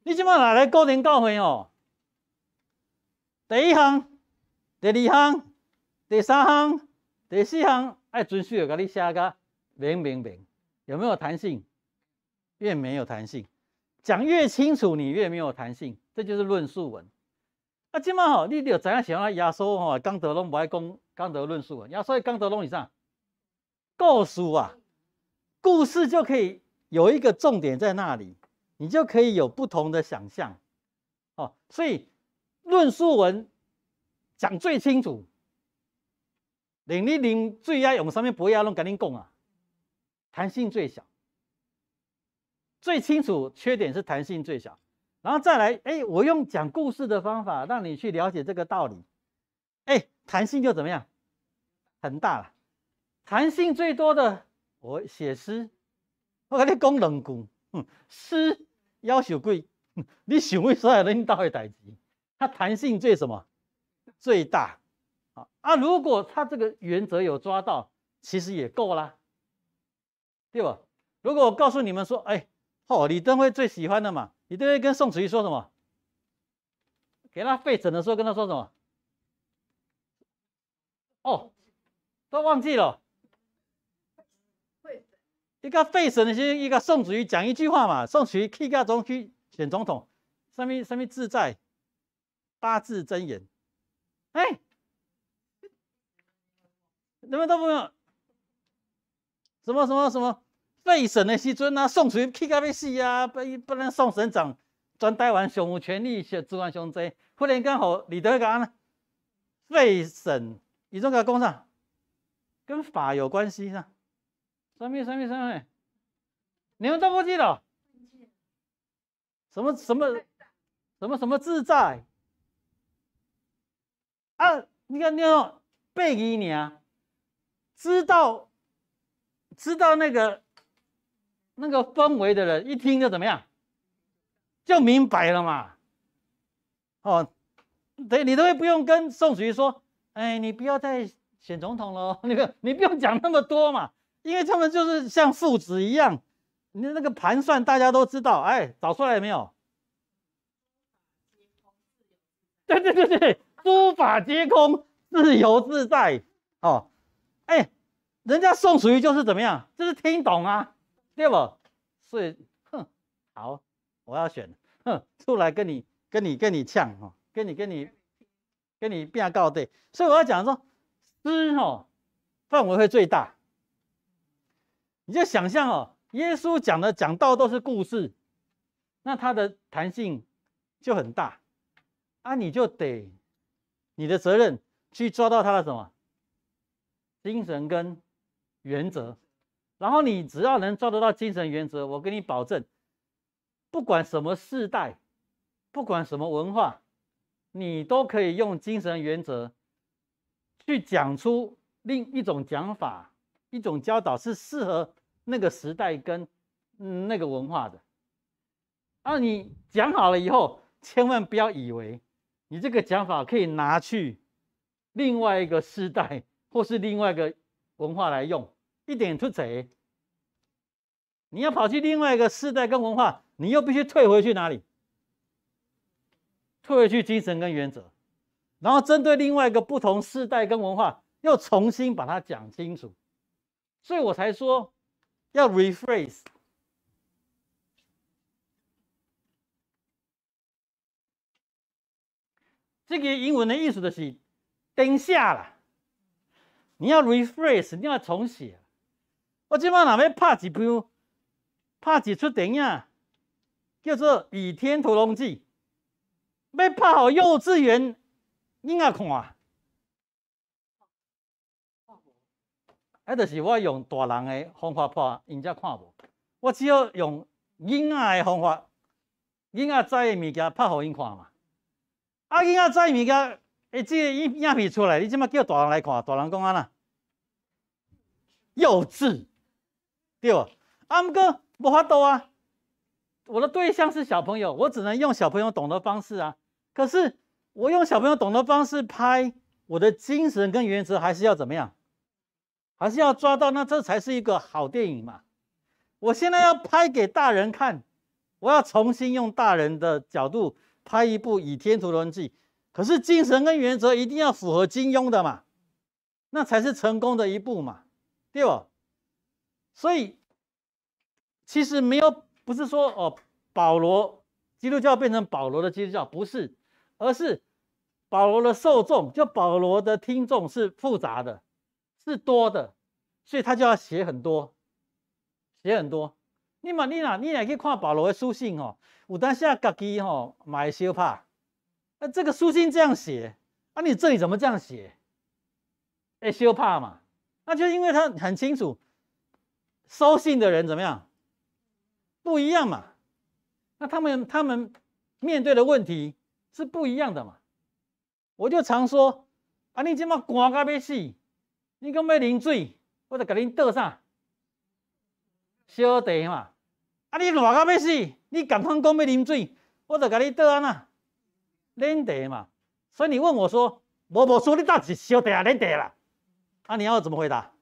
你现在哪来固定教会第一项、第二项、第三项、第四项，准许给你写个明，有没有弹性？越没有弹性，讲越清楚，你越没有弹性，这就是论述文。现在你就知影像耶稣讲道拢不爱讲讲道论述文，耶稣讲道拢是啥？故事啊，故事就可以有一个重点在那里，你就可以有不同的想象所以论述文讲最清楚，令你啉水用什么杯拢跟你讲啊，弹性最小，最清楚，缺点是弹性最小。然后再来，我用讲故事的方法让你去了解这个道理，弹性就怎么样？很大了。弹性最多的，我写诗，我跟你讲两句，诗要求贵，你想为所有领导的代志，它弹性最什么？最大如果他这个原则有抓到，其实也够啦，对吧？如果我告诉你们说，李登辉最喜欢的嘛，李登辉跟宋楚瑜说什么？给他废诊的时候跟他说什么？都忘记了。一个废神的时候，一个宋楚瑜讲一句话嘛，宋楚瑜去到中区选总统，什么自在8字真言，你们都不用什么废神的时阵啊，宋楚瑜去到要死啊，不能宋省长全台湾上有权力、资源上济，忽然间互李德安废省，伊总甲讲啥？跟法有关系噻？什么？你们都不记得？什么自在？啊，你看背义你啊，知道那个氛围的人，一听就怎么样，就明白了嘛。哦，对，你都会不用跟宋楚瑜说，哎，你不要再选总统了，你不用讲那么多嘛，因为他们就是像父子一样，你的那个盘算大家都知道，哎，找出来没有？对，诸法皆空，自由自在。哦，哎，人家宋楚瑜就是怎么样，就是听懂啊，对不？所以，好，我要选，出来跟你呛哈，跟你辩告对。所以我要讲说，诗范围会最大。你就想象耶稣讲道都是故事，那它的弹性就很大啊，你就得你的责任去抓到他的什么精神跟原则，然后你只要能抓得到精神原则，我跟你保证，不管什么世代，不管什么文化，你都可以用精神原则去讲出另一种讲法，一种教导是适合那个时代跟那个文化的。啊，你讲好了以后，千万不要以为你这个讲法可以拿去另外一个世代或是另外一个文化来用，一点出贼。你要跑去另外一个世代跟文化，你又必须退回去哪里？退回去精神跟原则，然后针对另外一个不同世代跟文化，又重新把它讲清楚。所以我才说要 rephrase。这个英文的意思就是等下啦，你要 rephrase， 你要重写。我今晚若要拍一出电影，叫做《倚天屠龙记》，要拍好幼稚园囡仔看，就是我用大人的方法拍，因才看无。我只要用囡仔的方法，囡仔知的物件拍互因看嘛。啊，囡仔知物件，这个影片出来，你即马叫大人来看，大人讲安那？幼稚，对吧？啊，不过无法度啊，我的对象是小朋友，我只能用小朋友懂的方式啊。可是我用小朋友懂的方式拍，我的精神跟原则还是要怎么样？还是要抓到，那这才是一个好电影嘛。我现在要拍给大人看，我要重新用大人的角度拍一部《倚天屠龙记》，可是精神跟原则一定要符合金庸的嘛，那才是成功的一部嘛，对吧？所以其实不是说保罗基督教变成保罗的基督教，不是，而是保罗的受众，就保罗的听众是复杂的，是多的，所以他就要写很多。你也可以看保罗的书信有当下自己买小怕，那这个书信这样写，啊，你这里怎么这样写？小怕嘛，那就因为他很清楚，收信的人怎么样，不一样嘛，那他们面对的问题是不一样的嘛。我就常说，啊，你今嘛寒到要死，你讲要啉水，我就给恁倒啥？小茶嘛。啊，你热到要死，你赶快讲要啉水，我就给你倒安那冷茶嘛。所以你问我说，无说你倒是小茶啊冷茶啦？啊，你要怎么回答？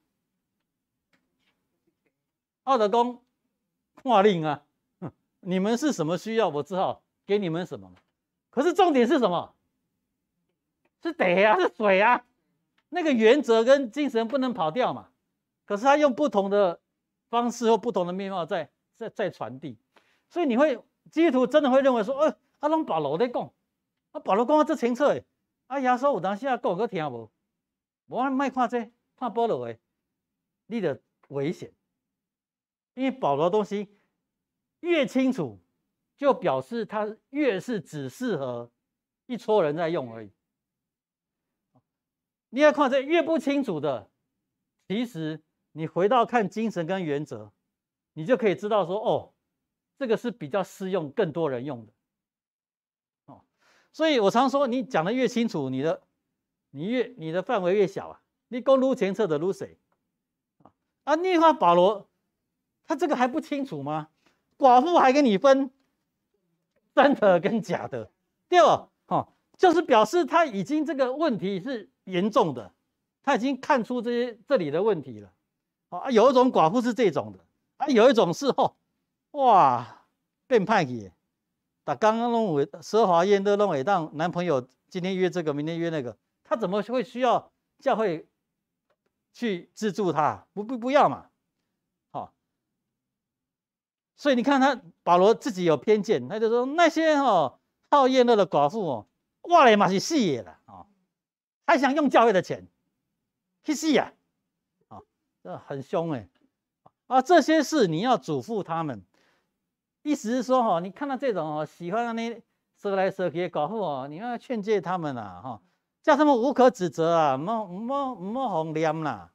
我就讲看令啊，你们是什么需要，我只好给你们什么。可是重点是什么？是茶啊，是水啊，那个原则跟精神不能跑掉嘛。可是他用不同的方式或不同的面貌在传递，所以基督徒真的会认为说，啊，拢保罗在讲，啊，保罗讲这清楚的，啊，耶稣有当时讲佫听无，无莫看这，看保罗的，你就危险，因为保罗的东西越清楚，就表示它越是只适合一撮人在用而已。你要看这越不清楚的，其实你回到看精神跟原则，你就可以知道说，哦，这个是比较适用更多人用的。哦，所以我常说，你讲的越清楚，你的范围越小啊。你公路前侧的路谁啊？逆化保罗，他这个还不清楚吗？寡妇还给你分真的跟假的，对吧？哦，就是表示他已经这个问题是严重的，他已经看出这里的问题了。啊，有一种寡妇是这种的，啊，有一种是哇，变派去。打刚刚弄为奢华宴乐弄为让男朋友今天约这个，明天约那个，他怎么会需要教会去资助他？不要嘛，好。所以你看他保罗自己有偏见，他就说那些好宴乐的寡妇哇嘞嘛是死的啦还想用教会的钱，去死呀！这很凶啊！这些事你要嘱咐他们，意思是说你看到这种喜欢那蛇来蛇去的寡妇你要劝诫他们啦叫他们无可指责啊，莫红脸啦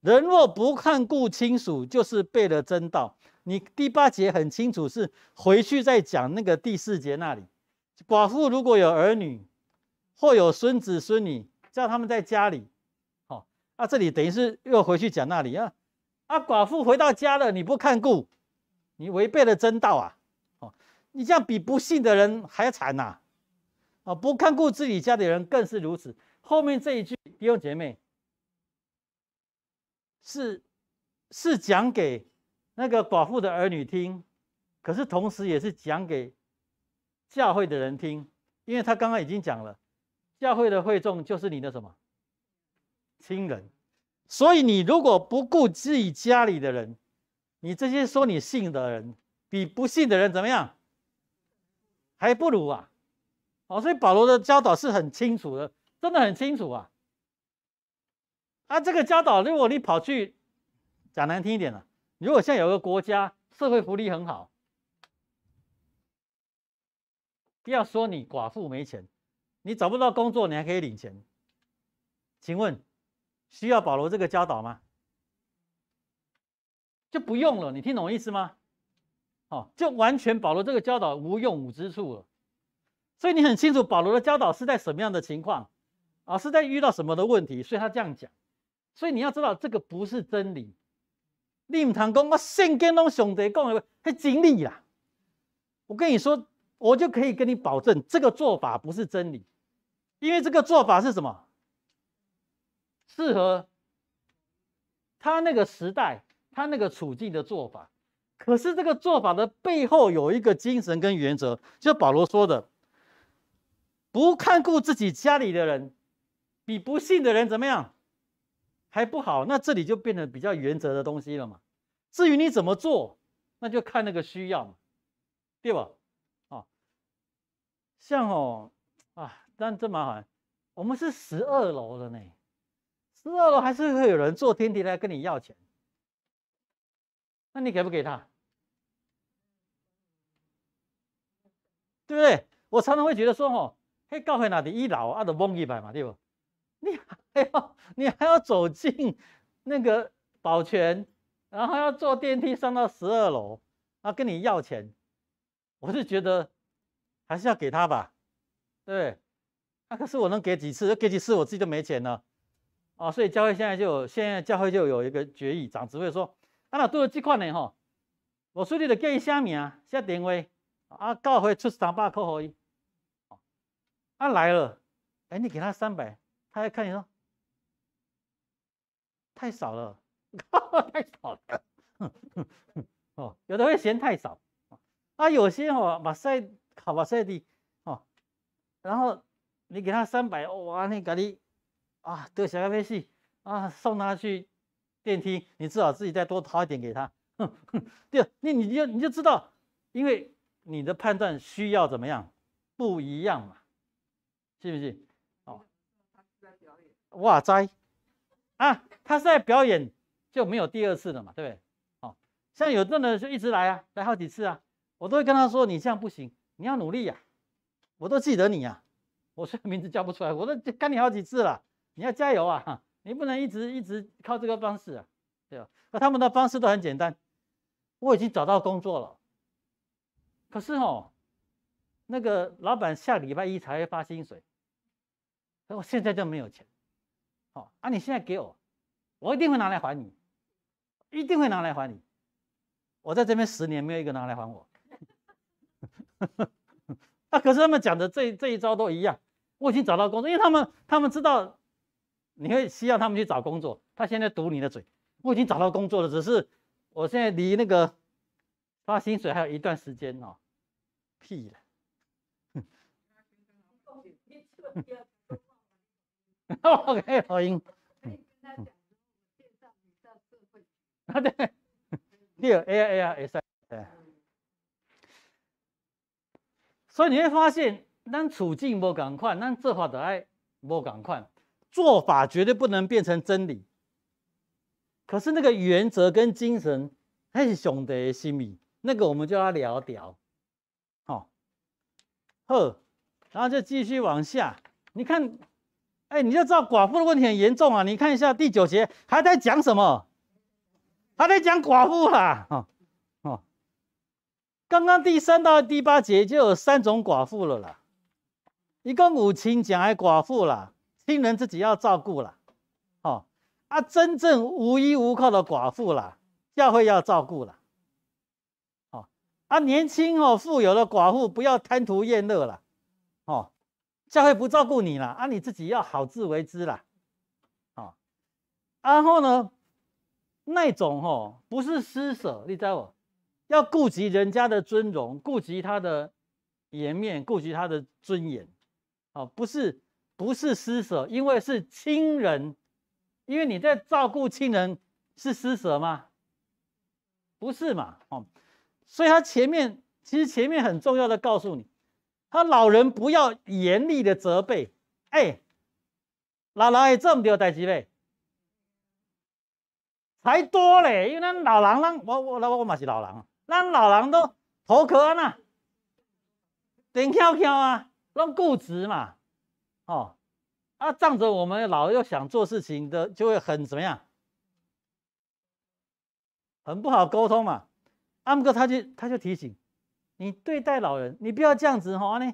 人若不看顾亲属，就是背了真道。你第8节很清楚，是回去再讲那个第4节那里，寡妇如果有儿女或有孙子孙女，叫他们在家里，这里等于是又回去讲那里寡妇回到家了，你不看顾，你违背了真道啊！你这样比不信的人还惨呐！不看顾自己家的人更是如此。后面这一句，弟兄姐妹，是讲给那个寡妇的儿女听，可是同时也是讲给教会的人听，因为他刚刚已经讲了，教会的会众就是你的什么亲人，所以你如果不顾自己家里的人，你这些说你信的人，比不信的人怎么样？还不如啊！所以保罗的教导是很清楚的，真的很清楚啊！这个教导，如果你跑去讲难听一点了，如果现在有个国家社会福利很好，不要说你寡妇没钱，你找不到工作，你还可以领钱，请问需要保罗这个教导吗？就不用了，你听懂意思吗？就完全保罗这个教导无用武之处了。所以你很清楚保罗的教导是在什么样的情况是在遇到什么的问题，所以他这样讲。所以你要知道这个不是真理。你不能说圣经都上帝讲的是真理啦。我跟你说，我就可以跟你保证，这个做法不是真理，因为这个做法是什么？适合他那个时代、他那个处境的做法。可是这个做法的背后有一个精神跟原则，就保罗说的，不看顾自己家里的人，比不信的人怎么样？还不好。那这里就变得比较原则的东西了嘛。至于你怎么做，那就看那个需要嘛，对吧？像但真麻烦，我们是12楼的呢，12楼还是会有人坐电梯来跟你要钱，那你给不给他？对不对？我常常会觉得说嘿，教会哪里1楼就蒙一百嘛，对不？你还要走进那个保全，然后要坐电梯上到12楼，跟你要钱，我是觉得还是要给他吧，对不对？可是我能给几次？给几次我自己就没钱了所以教会现在教会就有一个决议，长执会说，那对了这款呢我说你就叫伊写名、写电话教会出300块给他来了，你给他300，他还看你说太少了，太少了有的会嫌太少有些马赛的然后你给他300，哇，你给你得小咖啡戏送他去电梯，你至少自己再多掏一点给他，对，你就知道，因为你的判断需要怎么样不一样嘛，是不是？哇塞他是在表演，就没有第2次了嘛，对不对？像有的人就一直来来好几次我都会跟他说，你这样不行，你要努力呀、我都记得你啊，我虽然名字叫不出来，我都干你好几次了，你要加油啊，你不能一直靠这个方式啊，对吧？那他们的方式都很简单，我已经找到工作了，可是哦，那个老板下礼拜一才会发薪水，我现在就没有钱，哦啊，你现在给我，我一定会拿来还你，一定会拿来还你，我在这边10年没有一个拿来还我。啊，可是他们讲的这一招都一样，我已经找到工作，因为他们知道你会希望他们去找工作，他现在堵你的嘴，我已经找到工作了，只是我现在离那个发薪水还有一段时间哦，屁了。OK， 好音。啊，对，对，会使，对。所以你会发现，咱处境无同款，咱做法就爱无同款，做法绝对不能变成真理。可是那个原则跟精神，还是上帝的心意，那个我们就要聊聊。好，好，然后就继续往下，你看，哎，你就知道寡妇的问题很严重啊！你看一下第9节，还在讲什么？还在讲寡妇啦，刚刚第3到第8节就有3种寡妇了啦，一共有亲情的寡妇啦，亲人自己要照顾啦，哦，啊，真正无依无靠的寡妇啦，教会要照顾啦，哦，啊，年轻哦富有的寡妇不要贪图厌乐啦，哦，教会不照顾你啦，啊，你自己要好自为之啦，哦，然后呢，那种哦不是施舍，你知道不？要顾及人家的尊荣，顾及他的颜面，顾及他的尊严，哦，不是施舍，因为是亲人，因为你在照顾亲人是施舍吗？不是嘛，哦，所以他其实前面很重要的告诉你，他老人不要严厉的责备，哎，老人会做唔对代志呗，才多嘞，因为咱老人，我嘛是老人。咱老人都头壳啊呐，顶翘翘啊，拢固执嘛，哦，啊，仗着我们老又想做事情的，就会很怎么样，很不好沟通嘛。阿姆哥他就提醒你，对待老人，你不要这样子哈，呢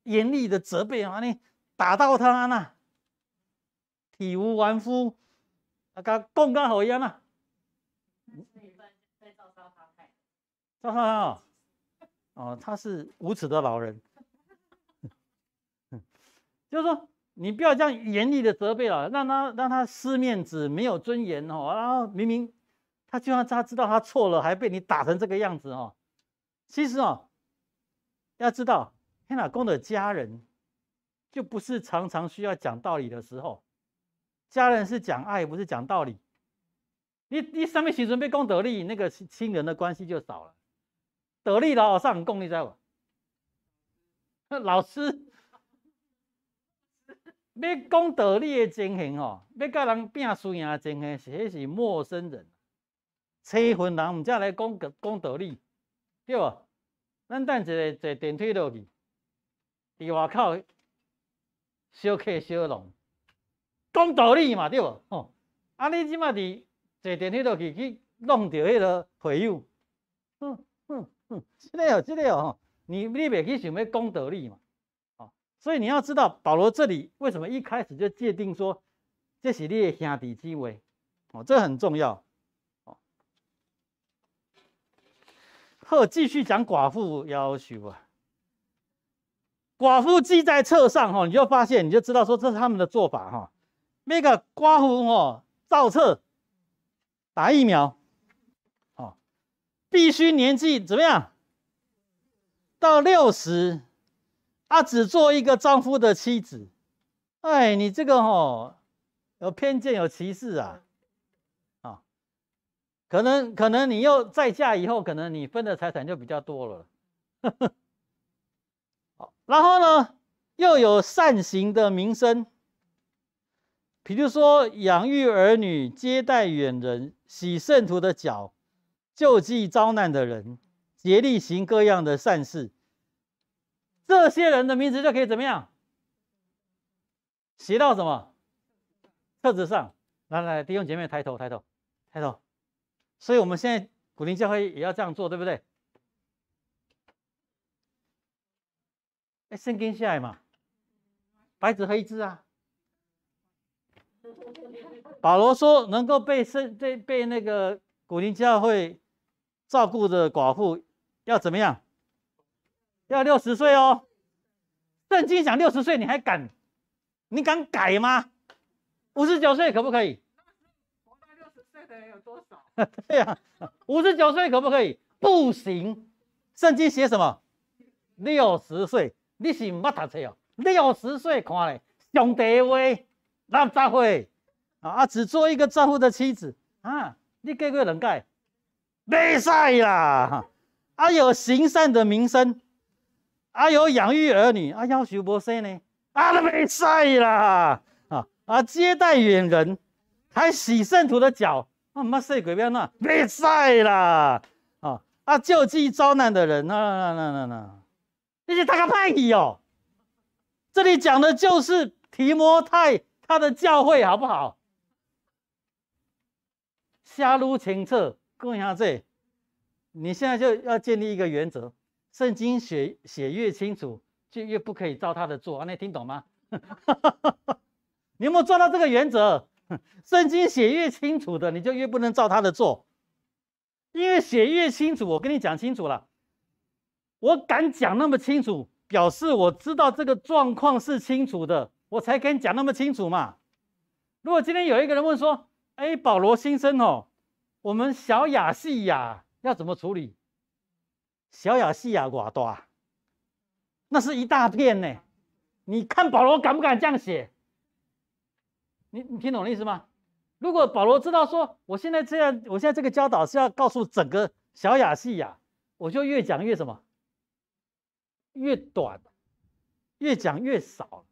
严厉的责备啊，呢打到他呐，体无完肤，啊，甲讲甲好一样啊。赵少康哦，他是无耻的老人，就是说你不要这样严厉的责备了，让他失面子，没有尊严哦。然后明明他就算他知道他错了，还被你打成这个样子哦。其实哦，要知道天老公的家人就不是常常需要讲道理的时候，家人是讲爱，不是讲道理。你上面时阵要讲道理，那个亲人的关系就少了。道理老上讲，你知无？老师要讲道理的情形哦，要甲人拼输赢的情形，迄是陌生人，七分人唔才来讲道理，对无？咱等坐电梯落去，伫外口小客小弄，讲道理嘛，对无？哦，啊，你即马伫坐电梯落去弄到迄个朋友，这个哦，你袂去想要讲道理嘛？哦，所以你要知道，保罗这里为什么一开始就界定说，这是你的兄弟姊妹，哦，这很重要。哦，好，继续讲寡妇要求啊。寡妇记在册上哈，你就发现，你就知道说这是他们的做法哈。那个寡妇哦，造册打疫苗。必须年纪怎么样？到60，啊，只做一个丈夫的妻子。哎，你这个哦，有偏见，有歧视啊！啊，可能你又再嫁以后，可能你分的财产就比较多了。好，然后呢，又有善行的名声，比如说养育儿女、接待远人、洗圣徒的脚。救济遭难的人，竭力行各样的善事。这些人的名字就可以怎么样？写到什么册子上？来，弟兄姐妹，抬头。所以我们现在古灵教会也要这样做，对不对？圣经下来嘛，白纸黑字啊。保罗说，能够被那个古灵教会照顾的寡妇要怎么样？要60岁哦。圣经讲60岁，你敢改吗？59岁可不可以？活到60岁的人有多少？对呀，59岁可不可以？不行。圣经写什么？60岁，你是唔捌读册哦？60岁看咧，上帝的话，60岁啊，只做一个丈夫的妻子啊，你嫁过2届，袂使啦。啊，有行善的名声，啊，有养育儿女，啊，要求无生呢，啊，都袂使啦。啊，接待远人，还洗圣徒的脚，啊，唔捌洗过边那，袂使啦。啊，救济遭难的人，那，这些大个派系哦。这里讲的就是提摩太他的教会，好不好？瞎撸清澈，跟一下这，你现在就要建立一个原则：圣经写越清楚，就越不可以照他的做。你听懂吗？你有没有做到这个原则？圣经写越清楚的，你就越不能照他的做。因为写越清楚，我跟你讲清楚了，我敢讲那么清楚，表示我知道这个状况是清楚的，我才跟你讲那么清楚嘛。如果今天有一个人问说，哎，保罗先生哦，我们小亚细亚要怎么处理？小亚细亚多大？那是一大片呢。你看保罗敢不敢这样写？你听懂我的意思吗？如果保罗知道说，我现在这个教导是要告诉整个小亚细亚，我就越讲越什么？越短，越讲越少，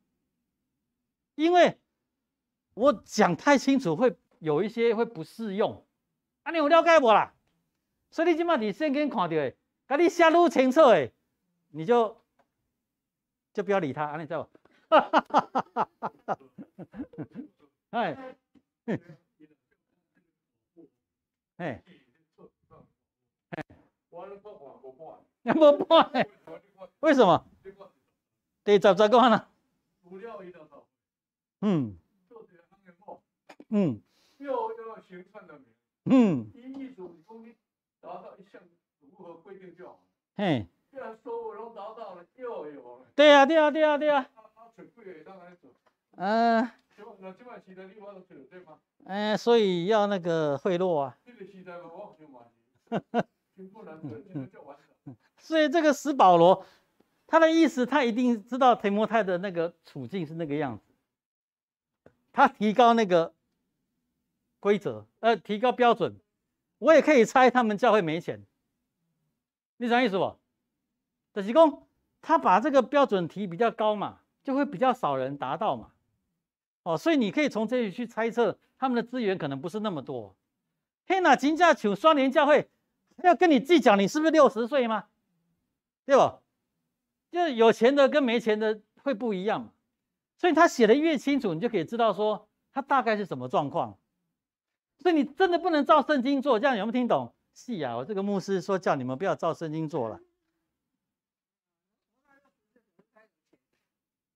因为我讲太清楚，会有一些会不适用。啊，你有了解不啦？所以你今麦在圣经看到的，把你写入清楚的，你就不要理他，你知道吧？哎。哎，无判，为什么？第10个呢？又要行善的名，一主公达到一项如何规定就好。嘿，既然所有都达到了，又有了。对啊。所以要那个贿赂啊。所以这个使保罗，他的意思，他一定知道提摩太的那个处境是那个样子，他提高那个规则，提高标准。我也可以猜他们教会没钱，你啥意思不？就是说他把这个标准提比较高嘛，就会比较少人达到嘛。所以你可以从这里去猜测他们的资源可能不是那么多。嘿，那金价求双联教会要跟你计较你是不是60岁吗？对吧？就是有钱的跟没钱的会不一样嘛。所以他写的越清楚，你就可以知道说他大概是什么状况。所以你真的不能照圣经做，这样有没有听懂？是啊，我这个牧师说叫你们不要照圣经做了。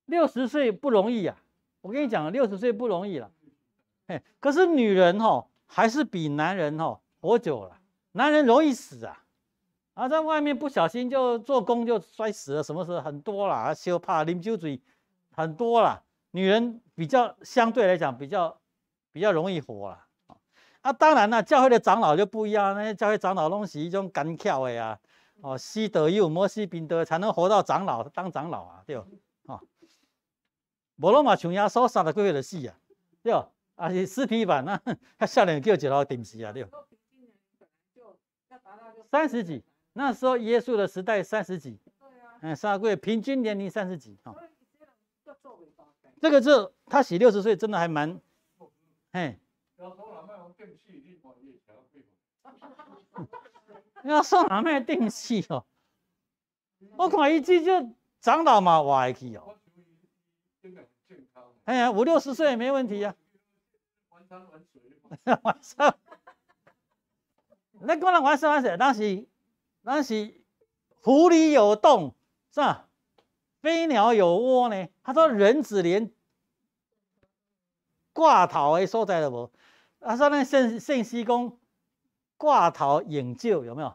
60岁不容易啊。我跟你讲，60岁不容易了，可是女人还是比男人活久了。男人容易死啊，在外面不小心就做工就摔死了，什么事很多啦，羞怕啉酒醉很多啦。女人比较相对来讲比较容易活啦。当然了，教会的长老就不一样，那些教会长老拢是一种干巧的啊，西德有摩西宾德才能活到当长老啊，对吧？无拢嘛像耶稣30几岁就死啊，对吧？是尸体版那他少年叫一路顶死啊，对吧？30几，那时候耶稣的时代30几，30几，平均年龄30几这个他写60岁真的还蛮，电器你看也想要配合。要送哪咩电器哦？我看伊这就长老嘛，活会去哦。我觉得应该很健康。哎呀，50、60岁没问题啊。玩山玩水。玩山，咱讲人玩山玩水，咱是湖里有洞，是吧？飞鸟有窝呢。他说人子连挂头的所在都无。他说那圣西公挂头饮酒有没有？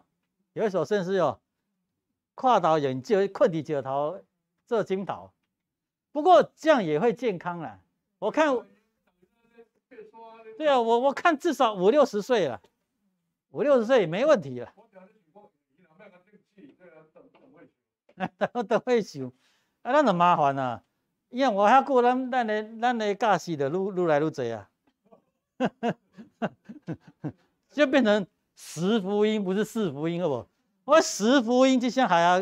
有一首圣诗哦，挂头饮酒，困伫石头做金头。不过这样也会健康啦。我看，对啊，我看至少50、60岁了，50、60岁没问题了。都会想，啊，咱就麻烦啊，因为我遐久，咱的驾驶就愈来愈多啊，就变成10福音，不是4福音，好不？我10福音就像海啊，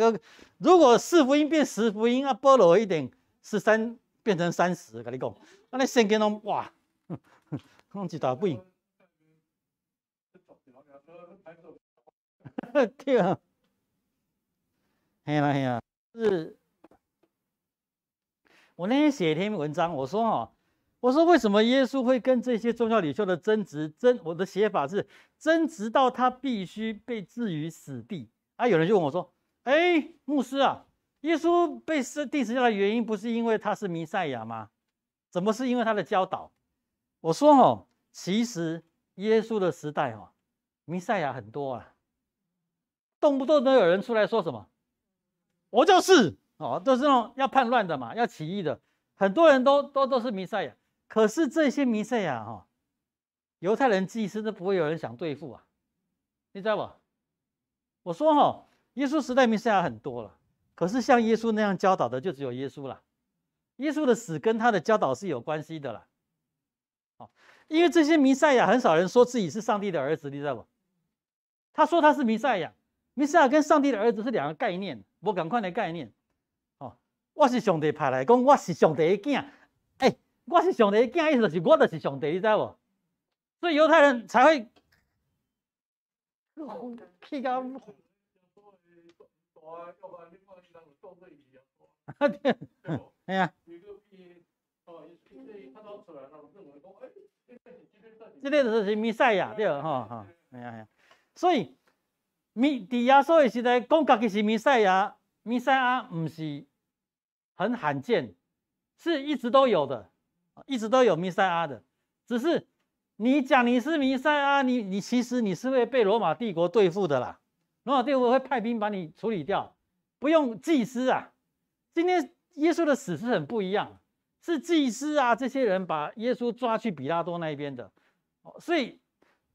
如果4福音变10福音啊，保罗一点13变成30，跟你讲，那圣经拢哇，弄一大本，对啊。嘿啦，是，我那天写一篇文章，我说为什么耶稣会跟这些宗教领袖的争执？我的写法是争执到他必须被置于死地啊！有人就问我说：“哎，牧师啊，耶稣被钉十字架的原因不是因为他是弥赛亚吗？怎么是因为他的教导？”我说其实耶稣的时代弥赛亚很多啊，动不动都有人出来说什么。我就是都是那种要叛乱的嘛，要起义的，很多人都是弥赛亚。可是这些弥赛亚犹太人祭司都不会有人想对付啊，你知道不？我说耶稣时代弥赛亚很多了，可是像耶稣那样教导的就只有耶稣了。耶稣的死跟他的教导是有关系的啦。因为这些弥赛亚很少人说自己是上帝的儿子，你知道不？他说他是弥赛亚。弥赛亚跟上帝的儿子是两个概念，无同款的概念。我是上帝派来讲，我是上帝的囝。我是上帝的囝，意思就是我就是上帝，你知道不？所以犹太人才会气到。哎呀，这个就是弥赛亚，对哎呀，所以。伫耶稣的时代，讲家己是弥赛亚不是很罕见，是一直都有的，一直都有弥赛亚的。只是你讲你是弥赛亚，你其实你是会被罗马帝国对付的啦，罗马帝国会派兵把你处理掉，不用祭司啊。今天耶稣的死是很不一样，是祭司啊这些人把耶稣抓去比拉多那一边的，所以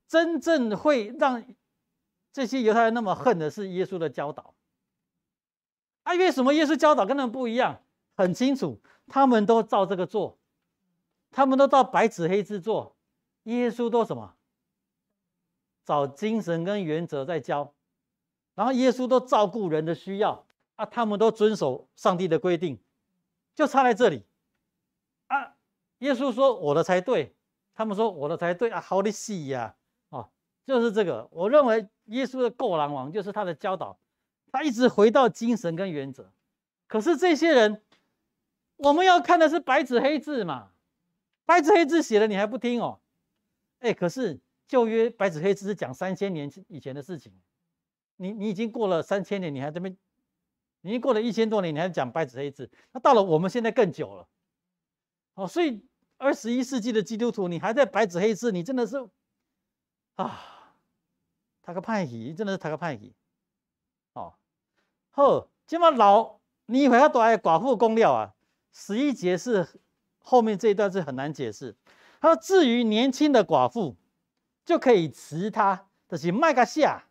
真正会让这些犹太人那么恨的是耶稣的教导啊！为什么耶稣教导跟他们不一样？很清楚，他们都照这个做，他们都照白纸黑字做。耶稣都什么？找精神跟原则在教，然后耶稣都照顾人的需要啊，他们都遵守上帝的规定，就差在这里啊！耶稣说我的才对，他们说我的才对啊，好的戏呀！就是这个，我认为耶稣的够狼王就是他的教导，他一直回到精神跟原则。可是这些人，我们要看的是白纸黑字嘛，白纸黑字写了你还不听哦？可是旧约白纸黑字是讲3000年以前的事情，你已经过了3000年，你还这边，你已经过了1000多年，你还讲白纸黑字，那到了我们现在更久了，所以21世纪的基督徒，你还在白纸黑字，你真的是。他个歹戏，真的是他个歹戏。好，今嘛你回到大的寡妇讲了啊，11节是后面这一段是很难解释。他说，至于年轻的寡妇，就可以辞他，就是卖个下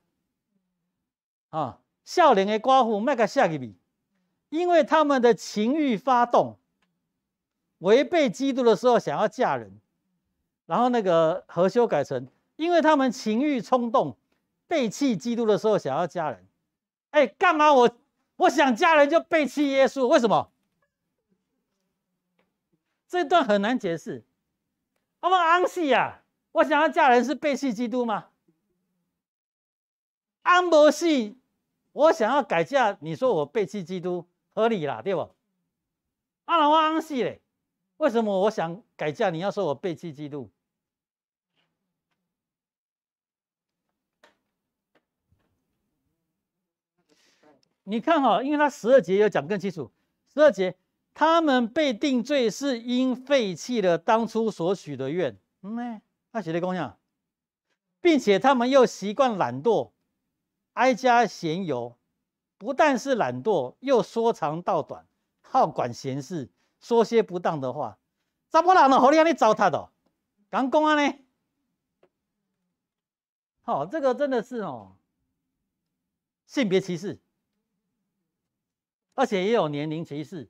少年的寡妇卖个下去，因为他们的情欲发动，违背基督的时候想要嫁人，然后那个和修改成。因为他们情欲冲动，背弃基督的时候想要嫁人，干嘛我想嫁人就背弃耶稣？为什么？这段很难解释。我们昂死啊！我想要嫁人是背弃基督吗？安不是，我想要改嫁，你说我背弃基督合理啦，对不？啊，那我安是嘞，为什么我想改嫁，你要说我背弃基督？你看哈，因为他12节有讲更清楚，12节他们被定罪是因废弃了当初所许的愿，他写的公样，并且他们又习惯懒惰，哀家闲游，不但是懒惰，又说长道短，好管闲事，说些不当的话。查某人哦，互你安尼糟蹋哦，敢讲安呢？好，这个真的是哦，性别歧视，而且也有年龄歧视。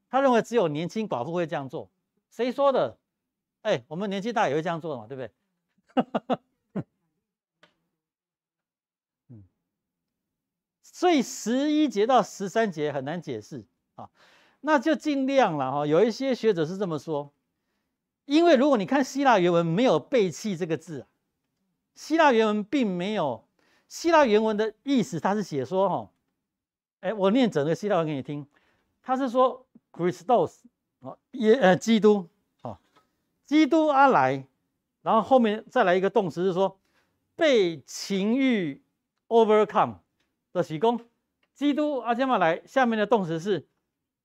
他认为只有年轻寡妇会这样做，谁说的？哎，我们年纪大也会这样做的嘛，对不对？所以11节到13节很难解释啊，那就尽量了哈。有一些学者是这么说，因为如果你看希腊原文没有背弃这个字啊，希腊原文并没有，希腊原文的意思他是写说哈，哎，我念整个希腊文给你听，他是说 Christos 基督基督阿来，然后后面再来一个动词是说被情欲 overcome。的是说，基督阿加玛来，下面的动词是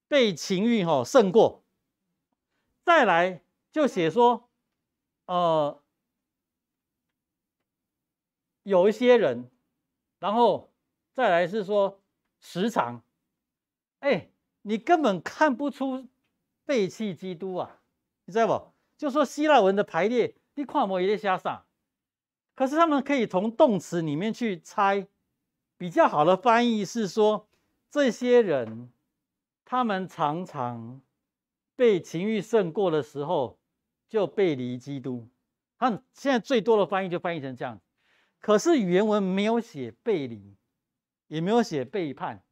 被情欲胜过。再来就写说，有一些人，然后再来是说时常，哎，你根本看不出背弃基督啊，你知道不？就说希腊文的排列，你看没也在瞎啥，可是他们可以从动词里面去猜。比较好的翻译是说，这些人他们常常被情欲胜过的时候，就背离基督。他现在最多的翻译就翻译成这样，可是原文没有写背离，也没有写背叛，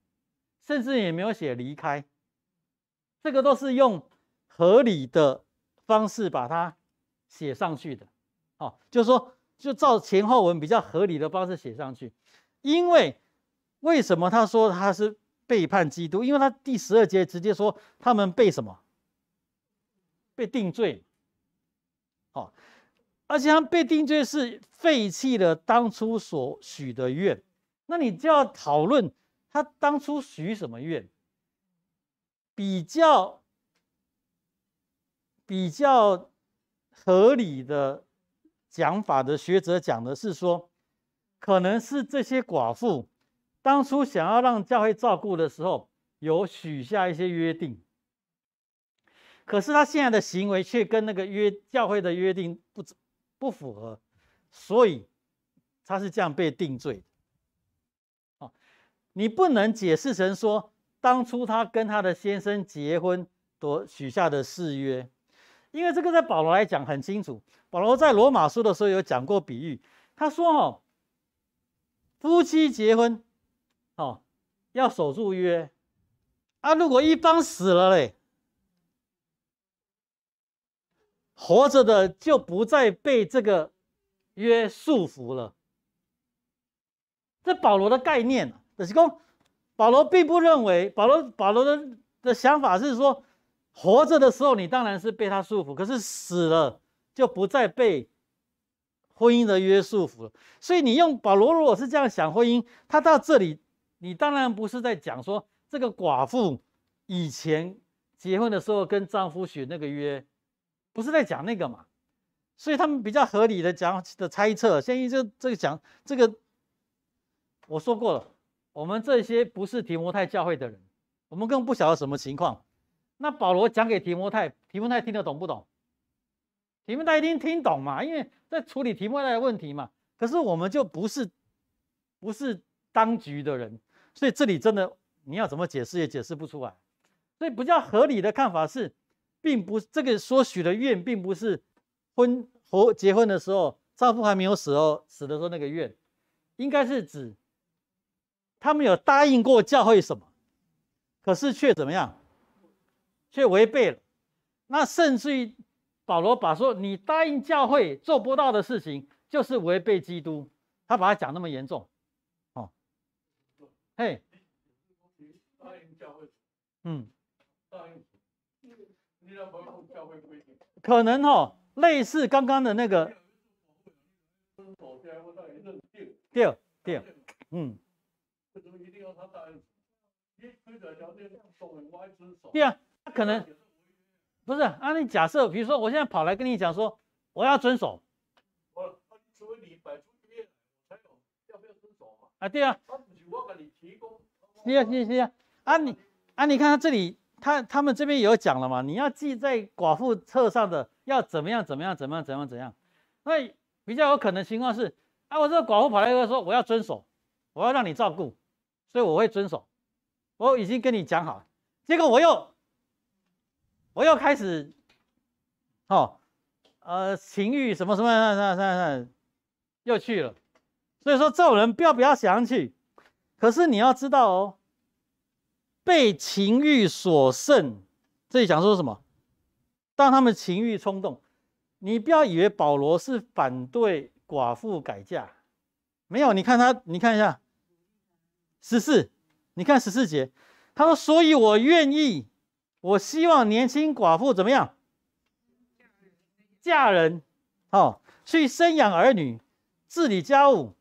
甚至也没有写离开，这个都是用合理的方式把它写上去的。就是说，就照前后文比较合理的方式写上去。因为什么他说他是背叛基督？因为他第12节直接说他们被什么？被定罪。而且他们被定罪是废弃了当初所许的愿。那你就要讨论他当初许什么愿？比较合理的讲法的学者讲的是说，可能是这些寡妇当初想要让教会照顾的时候，有许下一些约定，可是他现在的行为却跟那个教会的约定不符合，所以他是这样被定罪的。你不能解释成说，当初他跟他的先生结婚所许下的誓约，因为这个在保罗来讲很清楚。保罗在罗马书的时候有讲过比喻，他说夫妻结婚要守住约啊，如果一方死了嘞，活着的就不再被这个约束缚了。这保罗的概念就是说，保罗并不认为，保罗的想法是说，活着的时候你当然是被他束缚，可是死了就不再被婚姻的约束缚了。所以你用保罗如果是这样想婚姻，他到这里，你当然不是在讲说这个寡妇以前结婚的时候跟丈夫许那个约，不是在讲那个嘛。所以他们比较合理的猜测，现在这个讲这个，我说过了，我们这些不是提摩太教会的人，我们更不晓得什么情况。那保罗讲给提摩太，提摩太听得懂不懂？提摩太一定听懂嘛，因为在处理提摩太的问题嘛。可是我们就不是当局的人，所以这里真的你要怎么解释也解释不出来。所以比较合理的看法是，并不这个所许的愿，并不是结婚的时候丈夫还没有死的时候那个愿，应该是指他们有答应过教会什么，可是却怎么样？却违背了。那甚至于保罗把说你答应教会做不到的事情，就是违背基督，他把它讲那么严重，哦，嘿，答应教会，嗯，答应你要维护教会规定，可能哦，类似刚刚的那个，遵守教会答应认定，对，嗯，为什么一定要他答应？你规则条件说明我爱遵守。对啊，他可能不是啊，你假设比如说我现在跑来跟你讲说我要遵守除非你摆出约来，才有要不要遵守嘛。啊，对啊，他不是我给你提供。是啊，你看他这里他们这边有讲了嘛，你要记在寡妇册上的要怎么样，那比较有可能情况是啊，我这个寡妇跑来跟我说我要遵守，我要让你照顾，所以我会遵守，我已经跟你讲好，结果我又开始情欲什么又去了，所以说这种人不要想上去，可是你要知道哦，被情欲所胜，这里讲说什么？当他们情欲冲动，你不要以为保罗是反对寡妇改嫁，没有，你看一下14，你看14节，他说：“所以我愿意，我希望年轻寡妇怎么样？嫁人，去生养儿女，治理家务，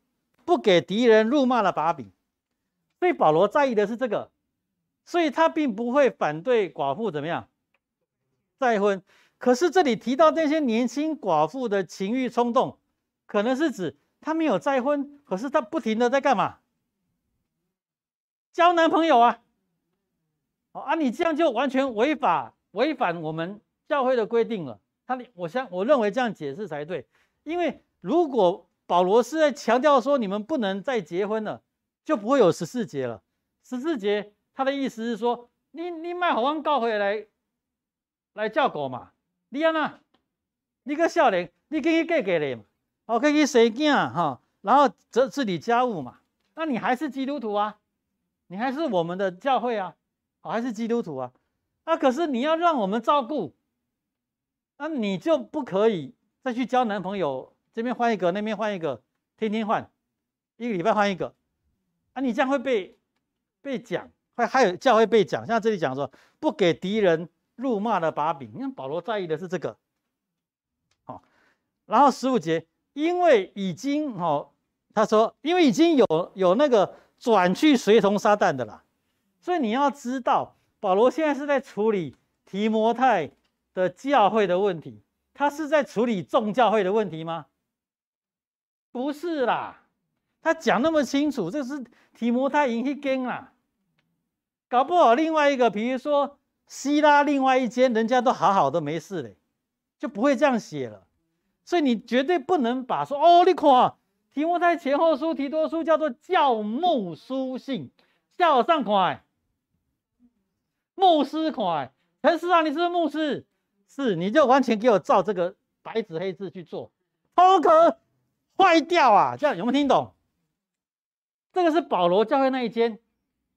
不给敌人辱骂的把柄。”所以保罗在意的是这个，所以他并不会反对寡妇怎么样再婚。可是这里提到那些年轻寡妇的情欲冲动，可能是指他没有再婚，可是他不停的在干嘛？交男朋友啊！你这样就完全违反我们教会的规定了。我认为这样解释才对，因为如果保罗是在强调说你们不能再结婚了，就不会有14节了。14节他的意思是说，你卖好我告回来叫狗嘛，你安那，你个少年，你可以嫁咧嘛，可以去生囝然后治理家务嘛，那你还是基督徒啊，你还是我们的教会啊，还是基督徒啊，可是你要让我们照顾，那你就不可以再去交男朋友，这边换一个，那边换一个，天天换，一个礼拜换一个，你这样会被讲，还有教会被讲，像这里讲说不给敌人辱骂的把柄，你看保罗在意的是这个，然后15节，因为已经他说因为已经有那个转去随同撒旦的啦，所以你要知道，保罗现在是在处理提摩太的教会的问题，他是在处理众教会的问题吗？不是啦，他讲那么清楚，这是提摩太营去跟啦，搞不好另外一个，比如说希拉另外一间，人家都好好的没事嘞，就不会这样写了。所以你绝对不能把说你看提摩太前后书、提多书叫做教牧书信，叫我上看，牧师看，陈师长你是不是牧师？是，你就完全给我照这个白纸黑字去做，头壳坏掉啊！这样有没有听懂？这个是保罗教会那一间，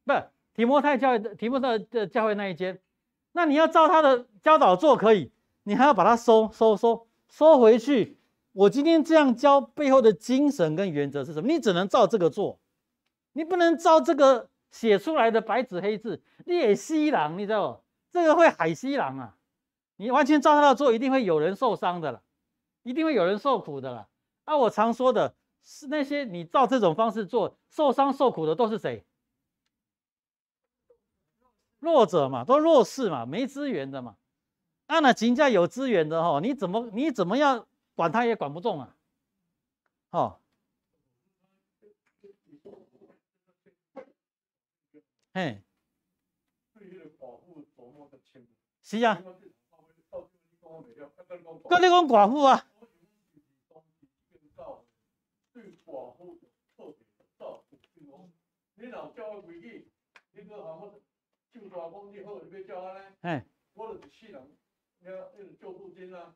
不是提摩太的教会那一间。那你要照他的教导做可以，你还要把它收回去。我今天这样教背后的精神跟原则是什么？你只能照这个做，你不能照这个写出来的白纸黑字。你也西郎，你知道不？这个会海西郎啊！你完全照他的做，一定会有人受伤的啦，一定会有人受苦的啦。我常说的是那些你照这种方式做，受伤受苦的都是谁？弱者嘛，都弱势嘛，没资源的嘛。那人家有资源的你怎么样管他也管不动啊。嘿，是啊，跟你讲寡妇啊。对寡妇特别照顾，你老叫我规矩，你个好我就大讲你好，你要叫我呢？我就是死人，救助金啊。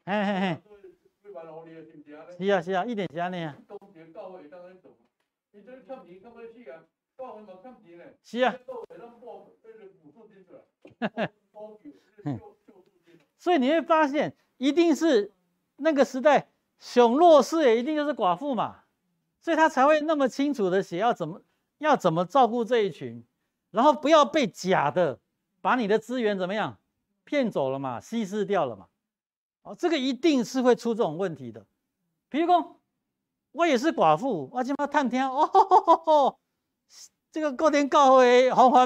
是啊，一点是安尼啊。公节教会当然做，你这欠钱干嘛死啊？教会嘛欠钱嘞。是啊。所以你会发现，一定是那个时代上弱势也一定就是寡妇嘛，所以他才会那么清楚的写要怎么照顾这一群，然后不要被假的把你的资源怎么样骗走了嘛，稀释掉了嘛。哦，这个一定是会出这种问题的。比如说，我也是寡妇，我今麦探听哦，这个各点教会的方法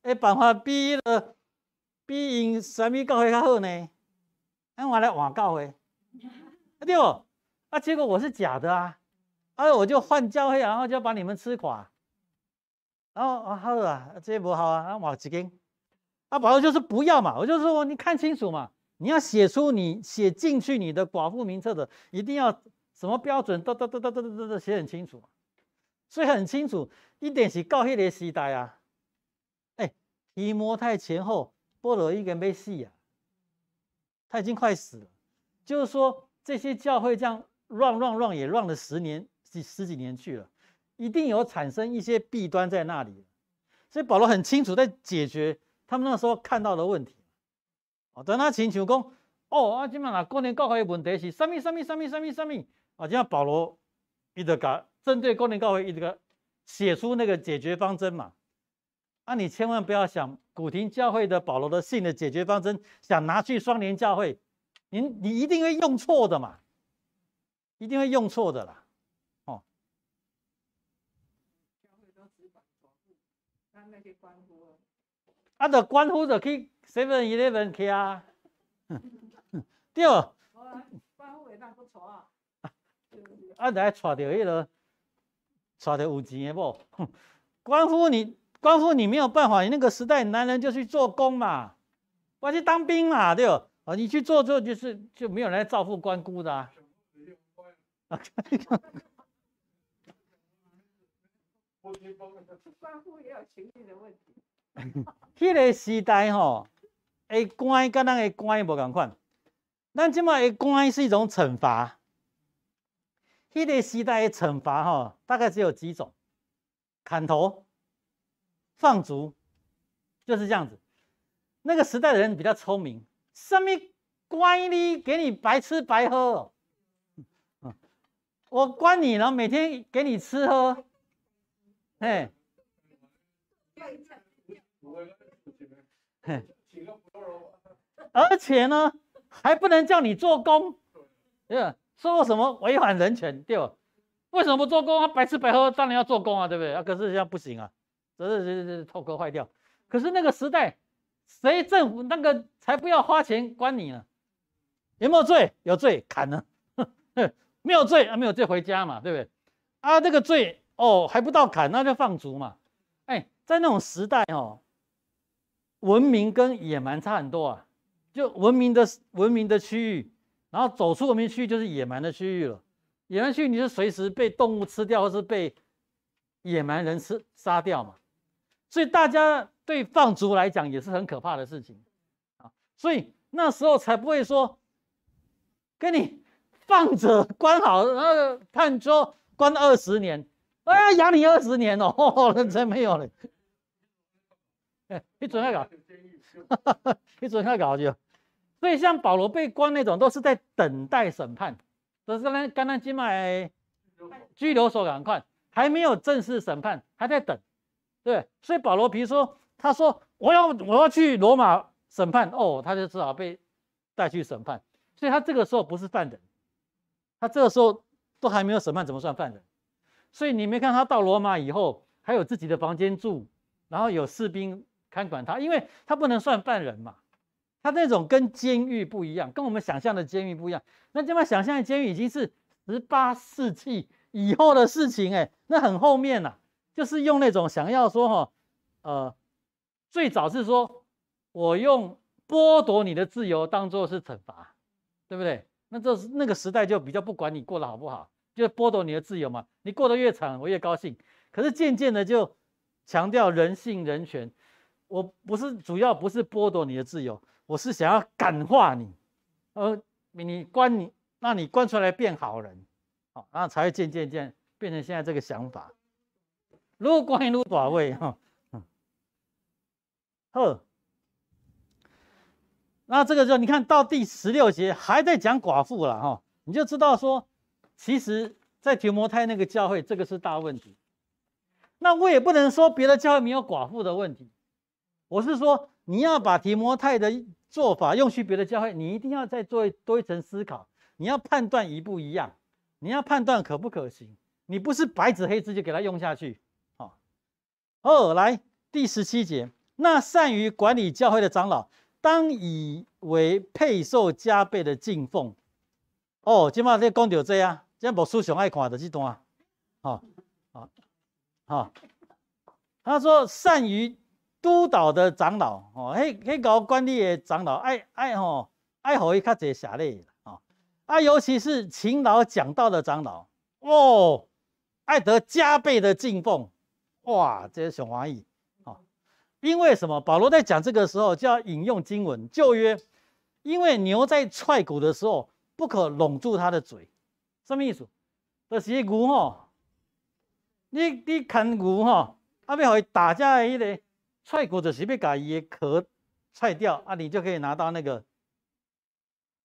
的办法比因什么教会较好呢？那我来换教会，对不？啊，结果我是假的啊，我就换教会，然后就把你们吃垮。然后好啊，这不好啊，换一间。保罗就是不要嘛，我就说你看清楚嘛，你要写进去你的寡妇名册的，一定要什么标准，都写很清楚，所以很清楚，一点是到那个时代啊，提摩太前后，保罗已经被死啊，他已经快死了，就是说这些教会这样乱也乱了十几年去了，一定有产生一些弊端在那里，所以保罗很清楚在解决他们那时候看到的问题。等他请求讲，现在过年教会的问题是什么，这样保罗一直针对过年教会一直写出那个解决方针嘛。你千万不要想古亭教会的保罗的信的解决方针，想拿去双联教会，你一定会用错的嘛，一定会用错的啦。教会都只管寡妇，那些官夫就官夫就去 7-11 去啊，对。官夫也那不错啊。来带到迄个，带到有钱的某，官夫你没有办法，你那个时代男人就去做工嘛，我去当兵嘛，对吧？你去做就没有人来照顾官姑的啊。官夫也有情绪的问题。迄个时代会关跟咱会关无同款，咱即摆会关是一种惩罚。迄个时代的惩罚大概只有几种：砍头、放逐，就是这样子。那个时代的人比较聪明，什么关你给你白吃白喝，我关你，然后每天给你吃喝，而且呢还不能叫你做工，对吧？说什么违反人权，对吧？为什么不做工啊？白吃白喝当然要做工啊，对不对？可是现在不行啊，这头壳坏掉。可是那个时代，谁政府那个才不要花钱关你呢？有没有罪？有罪，砍了。没有罪没有罪回家嘛，对不对？这个罪还不到砍，那就放逐嘛。在那种时代文明跟野蛮差很多啊。就文明的区域，然后走出文明区域就是野蛮的区域了。野蛮区域你是随时被动物吃掉，或是被野蛮人杀掉嘛。所以大家对放逐来讲也是很可怕的事情啊。所以那时候才不会说跟你放着关好，然后判说关20年，养你20年真没有了。你准备搞。你准备搞就，所以像保罗被关那种，都是在等待审判，都是刚刚今麦拘留所赶快，还没有正式审判，还在等，对。所以保罗，比如说他说我要去罗马审判，他就只好被带去审判。所以他这个时候不是犯人，他这个时候都还没有审判，怎么算犯人？所以你没看他到罗马以后，还有自己的房间住，然后有士兵看管他，因为他不能算犯人嘛，他那种跟监狱不一样，跟我们想象的监狱不一样。那这么想象的监狱已经是18世纪以后的事情，那很后面了，就是用那种想要说最早是说我用剥夺你的自由当做是惩罚，对不对？那个时代就比较不管你过得好不好，就剥夺你的自由嘛，你过得越惨我越高兴。可是渐渐的就强调人性人权。我主要不是剥夺你的自由，我是想要感化你，让你关出来变好人，然后才会渐渐变成现在这个想法。越关越大位好，那这个就你看到第16节还在讲寡妇了哈，你就知道说，其实在提摩太那个教会，这个是大问题。那我也不能说别的教会没有寡妇的问题，我是说你要把提摩太的做法用去别的教会，你一定要再做多一层思考，你要判断一不一样，你要判断可不可行，你不是白纸黑字就给他用下去。好，来第17节，那善于管理教会的长老，当以为配受加倍的敬奉。哦，今嘛在讲到这样，这牧师上爱看的这段，他说善于督导的长老，迄搞管理的长老，爱互伊较侪下类尤其是勤劳讲道的长老，爱得加倍的敬奉。哇，这是上欢喜因为什么？保罗在讲这个时候就要引用经文旧约，因为牛在踹骨的时候不可拢住它的嘴，什么意思？就是牛你砍牛要互伊打架的迄个踹骨，就是要把伊的壳踹掉你就可以拿到那个，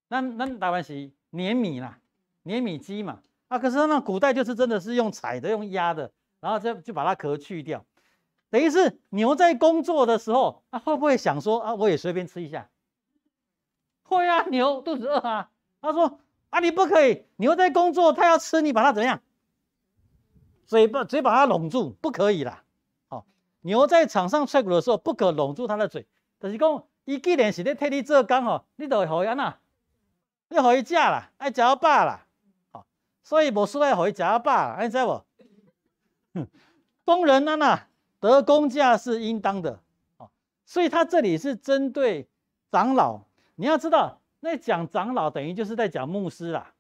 咱台湾是碾米啦，碾米机嘛可是那古代就是真的是用踩的，用压的。然后就把它壳去掉，等于是牛在工作的时候，会不会想说我也随便吃一下？会啊，牛肚子饿啊。他说你不可以，牛在工作，它要吃，你把它怎么样？嘴把它拢住，不可以啦。牛在场上踹骨的时候，不可拢住它的嘴，就是讲，伊既然是在替你做工你就会互伊安那，你互伊食啦，爱食到饱啦。所以无需要互伊食到饱啦，你知无？工人得工价是应当的所以他这里是针对长老。你要知道，那讲长老等于就是在讲牧师啦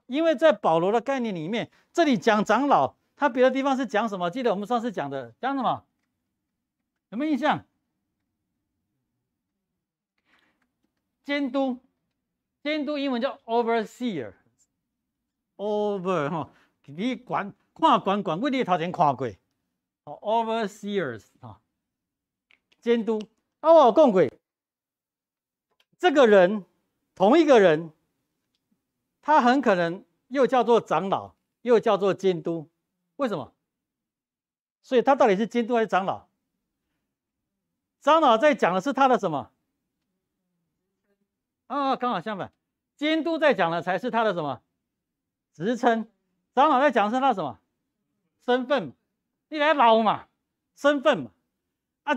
因为在保罗的概念里面，这里讲长老，他别的地方是讲什么？记得我们上次讲的，讲什么？有没有印象？监督英文叫 overseer， 你管我你头前看过，overseers 监督我有讲过，这个人同一个人，他很可能又叫做长老，又叫做监督，为什么？所以他到底是监督还是长老？长老在讲的是他的什么？刚好相反，监督在讲的才是他的什么？职称。长老在讲的是他什么？身份，你来老嘛，身份嘛。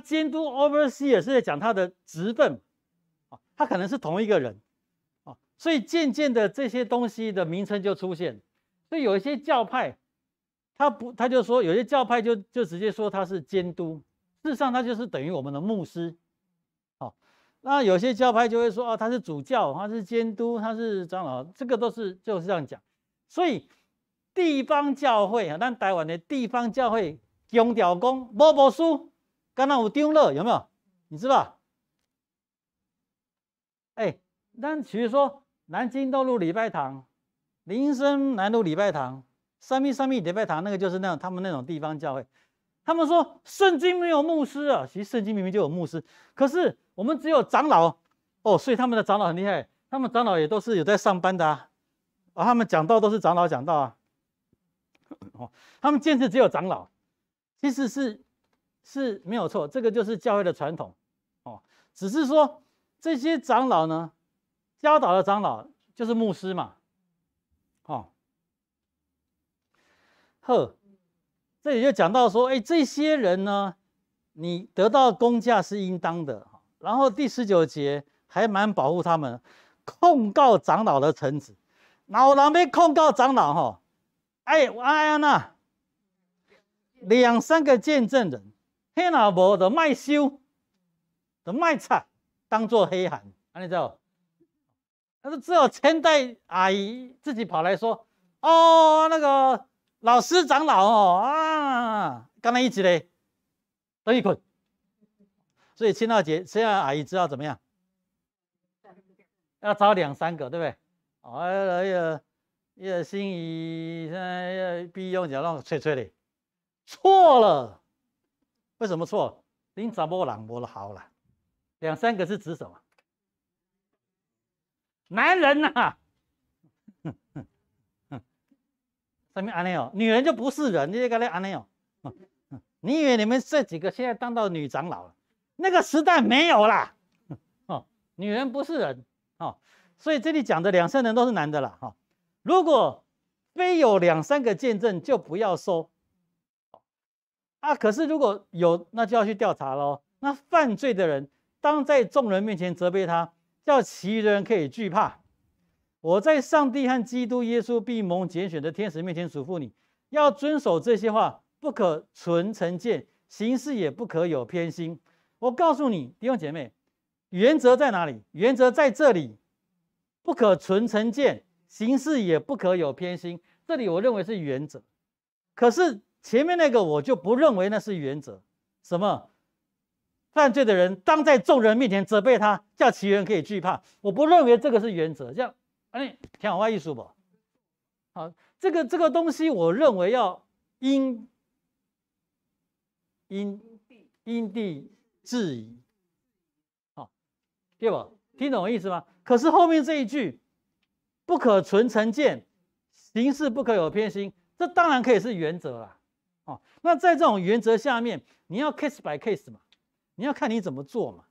监督 overseer 是在讲他的职分，他可能是同一个人，所以渐渐的这些东西的名称就出现。所以有一些教派，他就说有些教派就直接说他是监督，事实上他就是等于我们的牧师。那有些教派就会说他是主教，他是监督，他是长老，这个就是这样讲。所以地方教会咱台湾的地方教会强调讲无牧师，敢若有长老，有没有？你知道？咱比如说南京东路礼拜堂、林森南路礼拜堂、三密礼拜堂，那个就是他们那种地方教会。他们说圣经没有牧师其实圣经明明就有牧师，可是我们只有长老所以他们的长老很厉害，他们长老也都是有在上班的他们讲道都是长老讲道他们坚持只有长老，其实是没有错，这个就是教会的传统只是说这些长老呢，教导的长老就是牧师嘛这里就讲到说这些人呢，你得到工价是应当的。然后第19节还蛮保护他们，控告长老的臣子。有人要控告长老2、3个见证人，迄若无就卖收，就卖插，当作黑函，你知道？但是只有千代阿姨自己跑来说，那个老师长老刚才一起嘞，等一捆。所以千代阿姨知道怎么样？要找2、3个，对不对？那个心仪现在必用脚让吹嘞，错了。为什么错？恁查某人无好啦。2、3个是指什么？男人呐、上面安内哦，女人就不是人，你这个嘞安内哦。你以为你们这几个现在当到女长老了？那个时代没有啦。哦，女人不是人哦，所以这里讲的两三人都是男的啦。哈、哦，如果非有2、3个见证，就不要收。啊，可是如果有，那就要去调查咯。那犯罪的人，当在众人面前责备他，叫其余的人可以惧怕。我在上帝和基督耶稣必蒙拣选的天使面前嘱咐你，要遵守这些话，不可存成见，行事也不可有偏心。我告诉你，弟兄姐妹，原则在哪里？原则在这里，不可存成见，行事也不可有偏心。这里我认为是原则，可是前面那个我就不认为那是原则。什么？犯罪的人当在众人面前责备他，叫其余人可以惧怕。我不认为这个是原则。这样，哎，听好话艺术不？好，这个东西，我认为要因地制宜。好，对吧？听懂我意思吗？可是后面这一句，不可存成见，行事不可有偏心，这当然可以是原则啦。哦，那在这种原则下面，你要 case by case 嘛。你要看你怎么做嘛，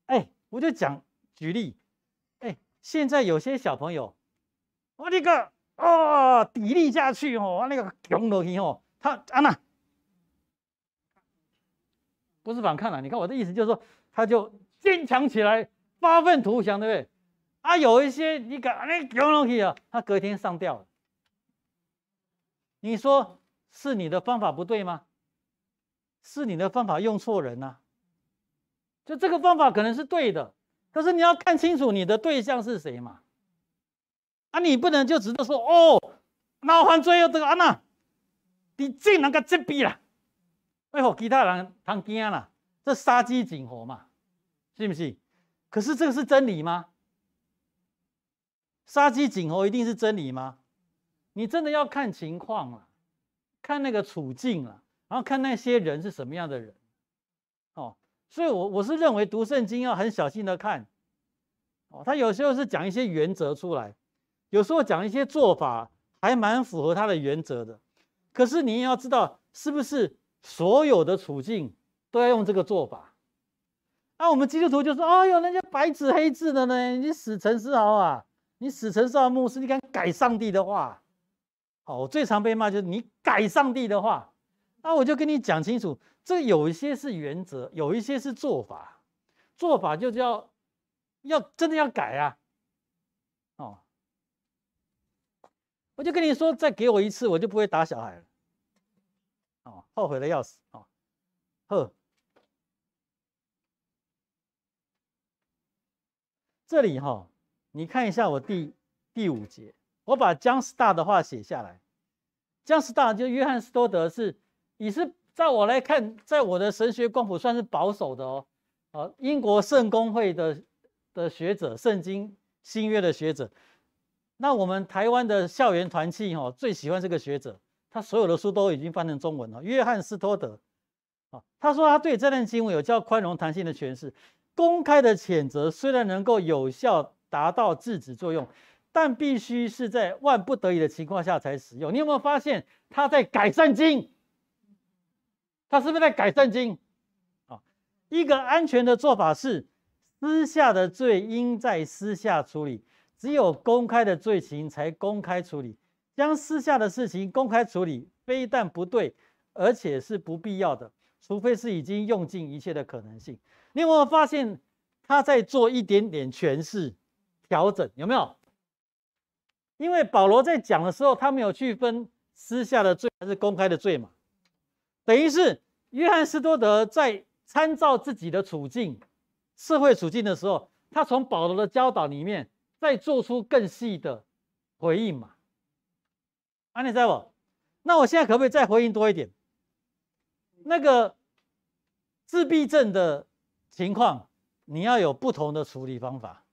哎，我就举例，哎，现在有些小朋友，我那个砥砺下去哦，那个强落去哦，他那不是反抗了，你看我的意思就是说，他就坚强起来，发愤图强，对不对？啊，有一些你敢那强落去啊，他隔天上吊了，你说是你的方法不对吗？是你的方法用错人啊。就这个方法可能是对的，可是你要看清楚你的对象是谁嘛。啊，你不能就只是说哦，闹犯罪这个啊那，你竟然个这逼啦，为何其他人通惊啦？这杀鸡儆猴嘛，是不是？可是这个是真理吗？杀鸡儆猴一定是真理吗？你真的要看情况啦，看那个处境啦，然后看那些人是什么样的人，哦。所以我是认为读圣经要很小心的看，哦，他有时候是讲一些原则出来，有时候讲一些做法还蛮符合他的原则的，可是你也要知道是不是所有的处境都要用这个做法。我们基督徒就说，哎呦，人家白纸黑字的呢，你死陈思豪啊，你死陈思豪牧师，你敢改上帝的话？好，我最常被骂就是你改上帝的话，那我就跟你讲清楚。这有一些是原则，有一些是做法，做法就是要真的要改啊！哦，我就跟你说，再给我一次，我就不会打小孩了。哦，后悔的要死哦。呵，这里哈，你看一下我第5节，我把江斯大的话写下来。江斯大就约翰斯多德也是。在我来看，在我的神学光谱算是保守的哦。英国圣公会的学者，圣经新约的学者。那我们台湾的校园团契最喜欢这个学者，他所有的书都已经翻成中文了。约翰斯托德，他说他对这段经文有较宽容弹性的诠释。公开的谴责虽然能够有效达到制止作用，但必须是在万不得已的情况下才使用。你有没有发现他在改圣经？他是不是在改圣经？一个安全的做法是，私下的罪应在私下处理，只有公开的罪行才公开处理。将私下的事情公开处理，非但不对，而且是不必要的，除非是已经用尽一切的可能性。你有没有发现他在做一点点诠释、调整？有没有？因为保罗在讲的时候，他没有区分私下的罪还是公开的罪嘛。等于是约翰斯多德在参照自己的处境、社会处境的时候，他从保罗的教导里面再做出更细的回应嘛。你知道不？那我现在可不可以再回应多一点？那个自闭症的情况，你要有不同的处理方法。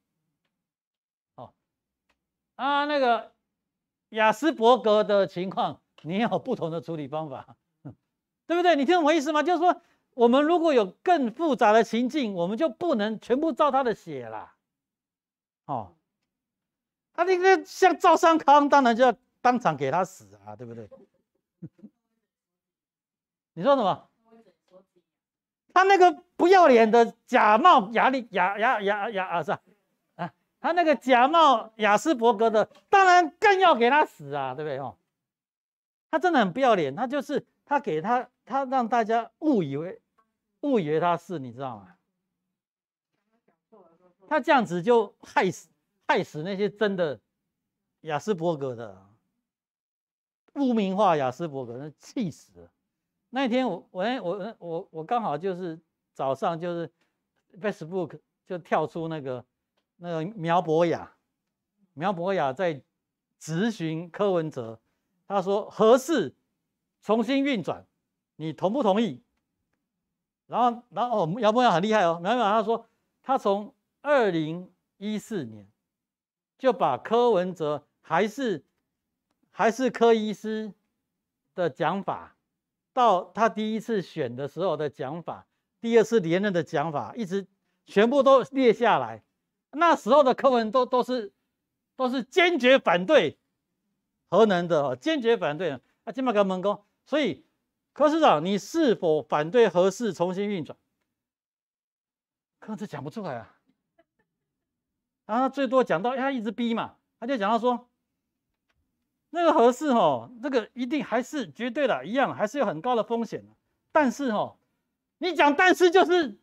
那个亚斯伯格的情况，你要有不同的处理方法。对不对？你听懂我意思吗？就是说，我们如果有更复杂的情境，我们就不能全部照他的写啦。啊，那个像赵尚康，当然就要当场给他死啊，对不对？你说什么？他那个不要脸的假冒是吧？啊，他那个假冒雅斯伯格的，当然更要给他死啊，对不对？哦，他真的很不要脸，他就是他给他让大家误以为他是，你知道吗？他这样子就害死那些真的雅斯伯格的，污名化雅斯伯格，气死了。那一天我刚好就是早上就是 Facebook 就跳出那个苗博雅在质询柯文哲，他说核四重新运转，你同不同意？然后苗博雅很厉害哦，苗博雅他说他从2014年就把柯文哲还是柯医师的讲法，到他第一次选的时候的讲法，第二次连任的讲法，一直全部都列下来。那时候的柯文都是坚决反对核能的，坚决反对。啊，今麦跟问讲，所以柯市长，你是否反对核四重新运转？柯文哲讲不出来啊。然后他最多讲到，他一直逼嘛，他就讲到说，那个核四这个一定还是绝对的，一样还是有很高的风险的。但是你讲但是就是，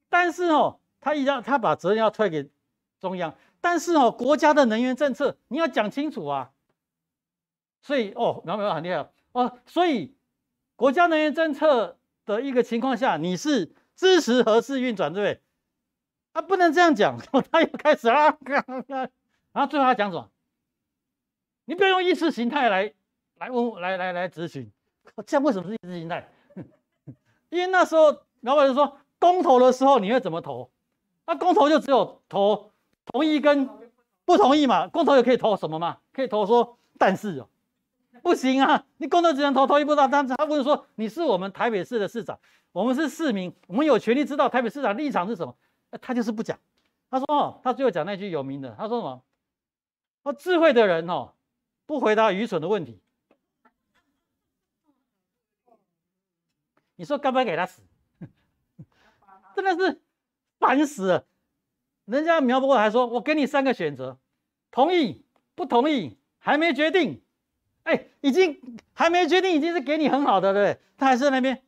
但是他把责任要推给中央，但是国家的能源政策你要讲清楚啊。所以苗苗很厉害哦，所以国家能源政策的一个情况下，你是支持核四运转，对不对？他不能这样讲，他又开始啦，然后最后他讲什么？你不要用意识形态来咨询，这样为什么是意识形态？因为那时候苗博雅说公投的时候你会怎么投？那公投就只有投同意跟不同意嘛，公投也可以投什么嘛？可以投说但是不行啊，你公投只能投同意不到。但是他问说你是我们台北市的市长，我们是市民，我们有权利知道台北市长立场是什么。他就是不讲，他说他最后讲那句有名的，他说什么？智慧的人不回答愚蠢的问题。你说该不该给他死？真的是烦死了。人家苗博雅还说，我给你3个选择，同意、不同意、还没决定。哎，已经还没决定，已经是给你很好的，对不对？他还是在那边，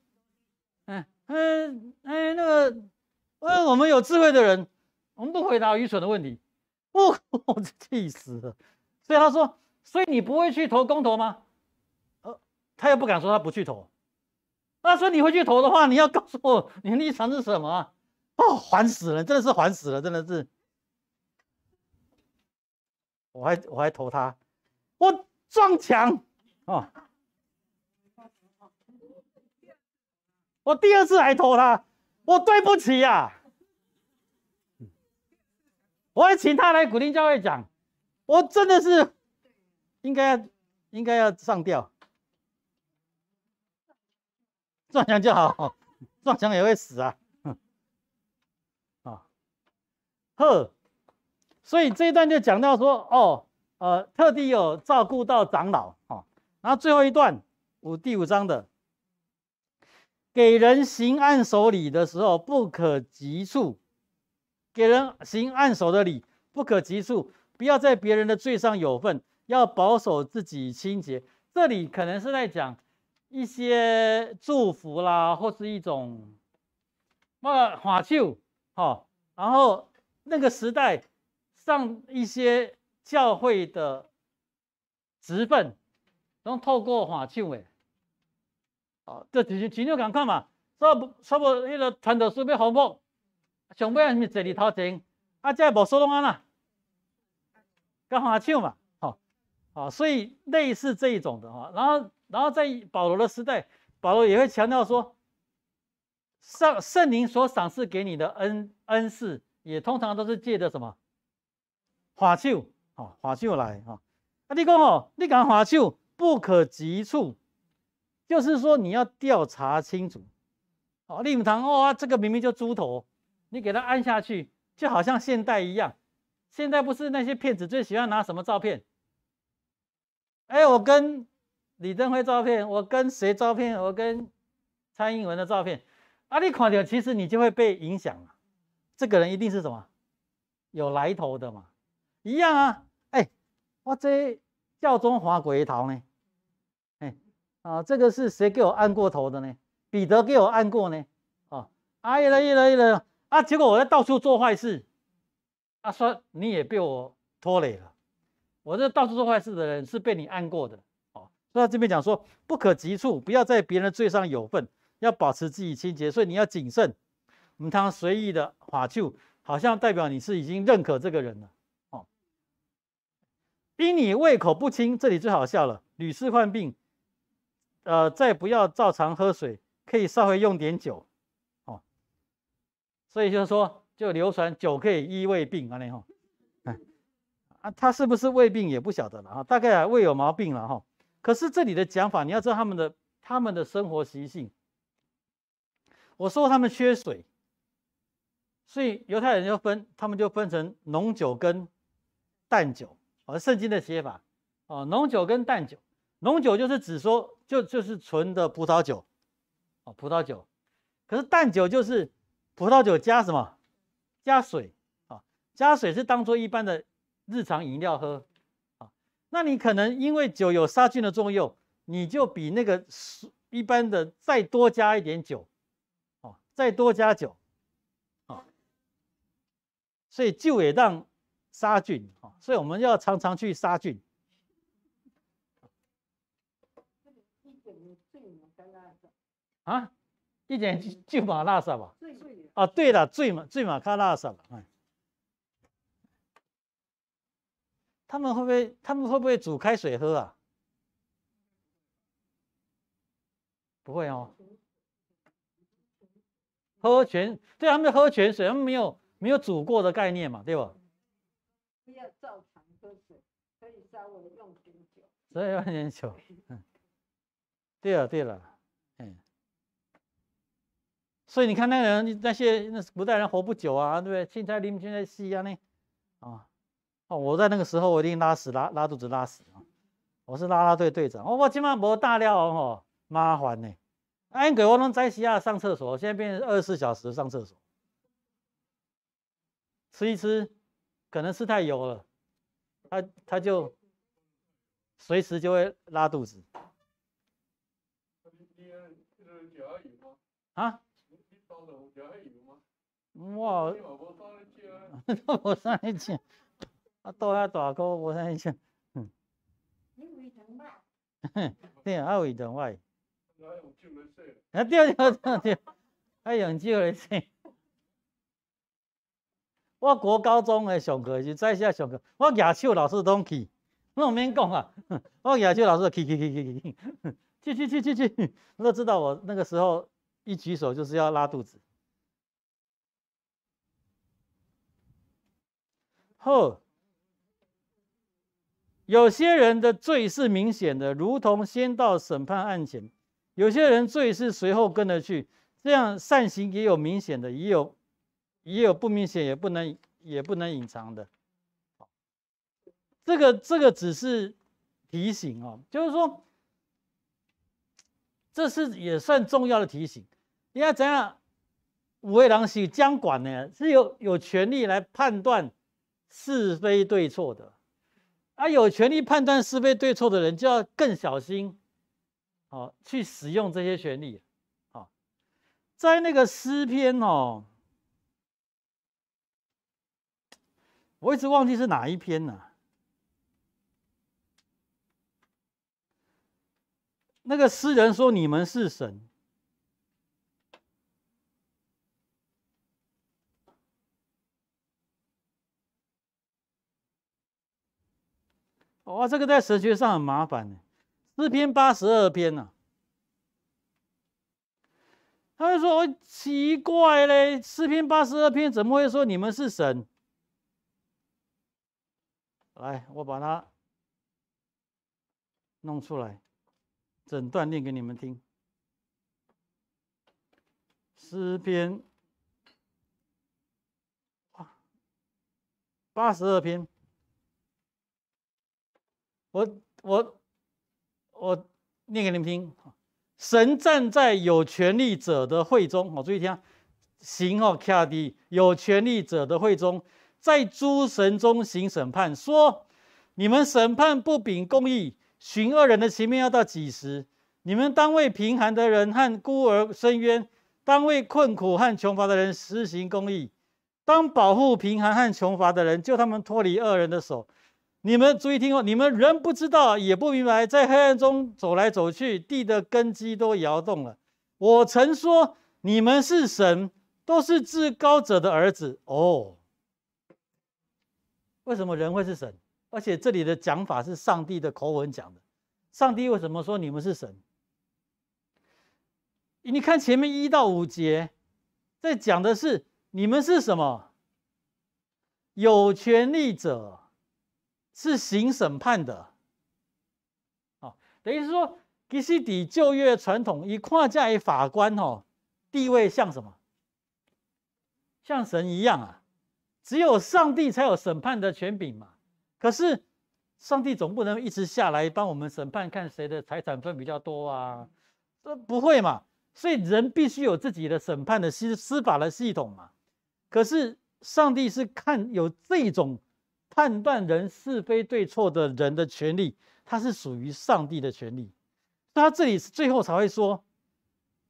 那个。我们有智慧的人，我们不回答愚蠢的问题，我气死了。所以他说，所以你不会去投公投吗？他又不敢说他不去投。那说你会去投的话，你要告诉我你的立场是什么啊？烦死了，真的是烦死了，真的是。我还投他，我撞墙我第2次还投他。我对不起呀，我还请他来古林教会讲，我真的是应该要上吊，撞墙就好，撞墙也会死啊，所以这一段就讲到说，特地有照顾到长老，然后最后一段第5章的。给人行按手礼的时候，不可急促。给人行按手的礼，不可急促，不要在别人的罪上有份，要保守自己清洁。这里可能是在讲一些祝福啦，或是一种花手，然后那个时代上一些教会的职分，都透过花手的。这就是真正共款嘛，差不迄个传道书要服务，上尾是坐伫头前，这无说拢安那，跟花手嘛，所以类似这一种的然后在保罗的时代，保罗也会强调说，圣灵所赏赐给你的恩赐，也通常都是借着什么花手，花手来你讲你讲花手不可急促。就是说你要调查清楚，立母堂这个明明就猪头，你给他按下去，就好像现代一样，现在不是那些骗子最喜欢拿什么照片？哎，我跟李登辉照片，我跟谁照片？我跟蔡英文的照片。啊，你看到，其实你就会被影响了。这个人一定是什么有来头的嘛？一样啊。哎，我这教宗华鬼头呢？哎，啊，这个是谁给我按过头的呢？彼得给我按过呢？哦，啊，一了啊，结果我在到处做坏事。啊，说你也被我拖累了。我这到处做坏事的人是被你按过的。哦，所以他这边讲说，不可急促，不要在别人的罪上有份，要保持自己清洁，所以你要谨慎。我们常随意的划就，好像代表你是已经认可这个人了。哦，因你胃口不清，这里最好笑了，屡次患病，再不要照常喝水，可以稍微用点酒。哦，所以就是说，就流传酒可以医胃病啊，那哈。啊，他是不是胃病也不晓得了哈，大概胃有毛病了哈。可是这里的讲法，你要知道他们的生活习性。我说他们缺水，所以犹太人他们就分成浓酒跟淡酒。圣经的写法，浓酒跟淡酒。浓酒就是指说就是纯的葡萄酒，葡萄酒。可是淡酒就是葡萄酒加什么？加水啊，加水是当做一般的日常饮料喝啊。那你可能因为酒有杀菌的作用，你就比那个一般的再多加一点酒，再多加酒，所以酒也让杀菌啊，所以我们要常常去杀菌。啊，一点就马拉萨吧。啊，对了，醉马卡拉萨了。哎，他们会不会煮开水喝啊？不会哦。对，他们喝泉水，他们没有煮过的概念嘛，对吧？不要照常喝水，可以稍微用点酒。所以用点酒。对了，所以你看那些古代人活不久啊，对不对？青菜啉青菜死啊呢，我在那个时候我一定拉肚子拉屎啊！我是啦啦队队长，我今晚没大料哦，麻烦呢。因为我拢在西亚上厕所，现在变成24小时上厕所，吃一吃，可能吃太油了，他就随时就会拉肚子。啊？我无啥一钱，倒遐大颗无啥一钱。你胃疼吧？对啊，胃疼坏。啊对，爱用酒来洗。我国高中的上课是在下上课，我举手老师拢去，我免讲啊，我举手老师去，去，我都知道我那个时候一举手就是要拉肚子。有些人的罪是明显的，如同先到审判案前；有些人罪是随后跟着去。这样善行也有明显的，也有不明显，也不能隐藏的。这个只是提醒哦，就是说，这是也算重要的提醒。你要怎样？有的人是监管呢，是有权利来判断是非对错的。有权利判断是非对错的人，就要更小心，去使用这些权利。在那个诗篇我一直忘记是哪一篇了。那个诗人说：“你们是神。”哇，这个在神学上很麻烦呢。诗篇82篇呢，他就说：“奇怪嘞，诗篇82篇怎么会说你们是神？”来，我把它弄出来，整段念给你们听。诗篇82篇，我念给你们听。神站在有权力者的会中，注意听，行卡的有权力者的会中，在诸神中行审判，说：你们审判不秉公义，寻恶人的情面要到几时？你们当为贫寒的人和孤儿伸冤，当为困苦和穷乏的人施行公义，当保护贫寒和穷乏的人，救他们脱离恶人的手。你们注意听哦，你们人不知道也不明白，在黑暗中走来走去，地的根基都摇动了。我曾说你们是神，都是至高者的儿子。哦，为什么人会是神？而且这里的讲法是上帝的口吻讲的。上帝为什么说你们是神？你看前面1到5节，在讲的是你们是什么？有权力者。是行审判的，等于是说，其实在旧约传统，以看这的法官地位像什么？像神一样啊，只有上帝才有审判的权柄嘛。可是上帝总不能一直下来帮我们审判，看谁的财产分比较多啊？不会嘛。所以人必须有自己的审判的司法的系统嘛。可是上帝是看有这种。判断人是非对错的人的权利，他是属于上帝的权利。他这里最后才会说，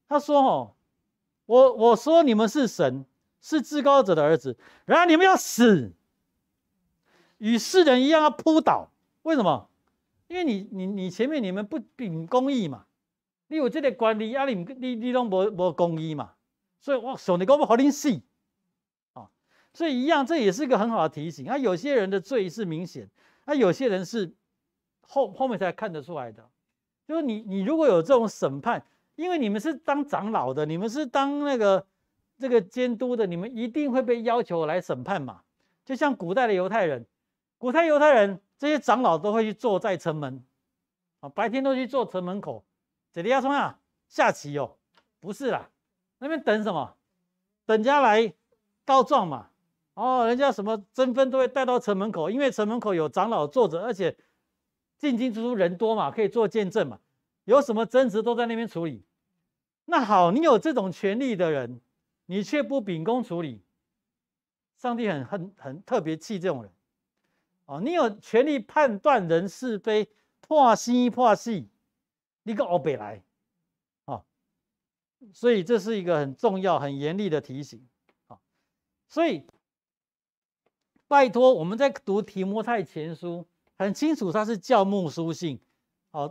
他说我说你们是神，是至高者的儿子，然而你们要死，与世人一样要扑倒。为什么？因为你前面你们不秉公义嘛，你有这个管理啊，你都没公义嘛，所以我上帝讲要让你死。所以一样，这也是一个很好的提醒。有些人的罪是明显，有些人是后面才看得出来的。就是你如果有这种审判，因为你们是当长老的，你们是当这个监督的，你们一定会被要求来审判嘛。就像古代的犹太人，这些长老都会去坐在城门，白天都去坐城门口。这里要什么下棋哦？不是啦，那边等什么？等人家来告状嘛。人家什么争分都会带到城门口，因为城门口有长老坐着，而且进进出出人多嘛，可以做见证嘛。有什么争执都在那边处理。那好，你有这种权利的人，你却不秉公处理，上帝很特别气这种人。你有权利判断人是非，破心破细，你个欧北来，所以这是一个很重要、很严厉的提醒。所以。拜托，我们在读提摩太前书，很清楚它是教牧书信，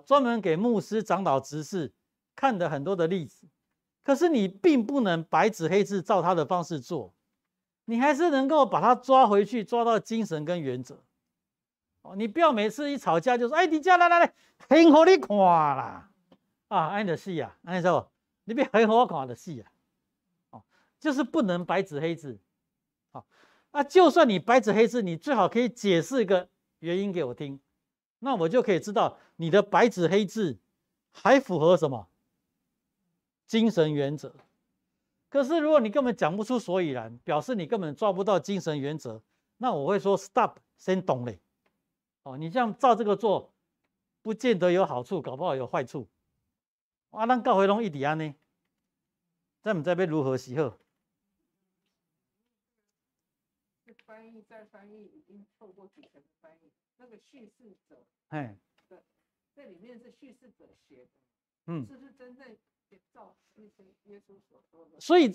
专门给牧师、长老、执事看的很多的例子。可是你并不能白纸黑字照他的方式做，你还是能够把他抓回去，抓到精神跟原则。你不要每次一吵架就说：“哎，你家来，很给你看啦，安的戏啊，安说你别很给我看的戏啊，就是不能白纸黑字。”就算你白纸黑字，你最好可以解释一个原因给我听，那我就可以知道你的白纸黑字还符合什么精神原则。可是如果你根本讲不出所以然，表示你根本抓不到精神原则，那我会说 stop， 先懂嘞。你这样照这个做，不见得有好处，搞不好有坏处。咱教会拢一直安呢，咱不知要如何是好。翻译再翻译，已经透过几层的翻译。那个叙事者，这里面是叙事者写的，是不是真正照耶稣所说的？所以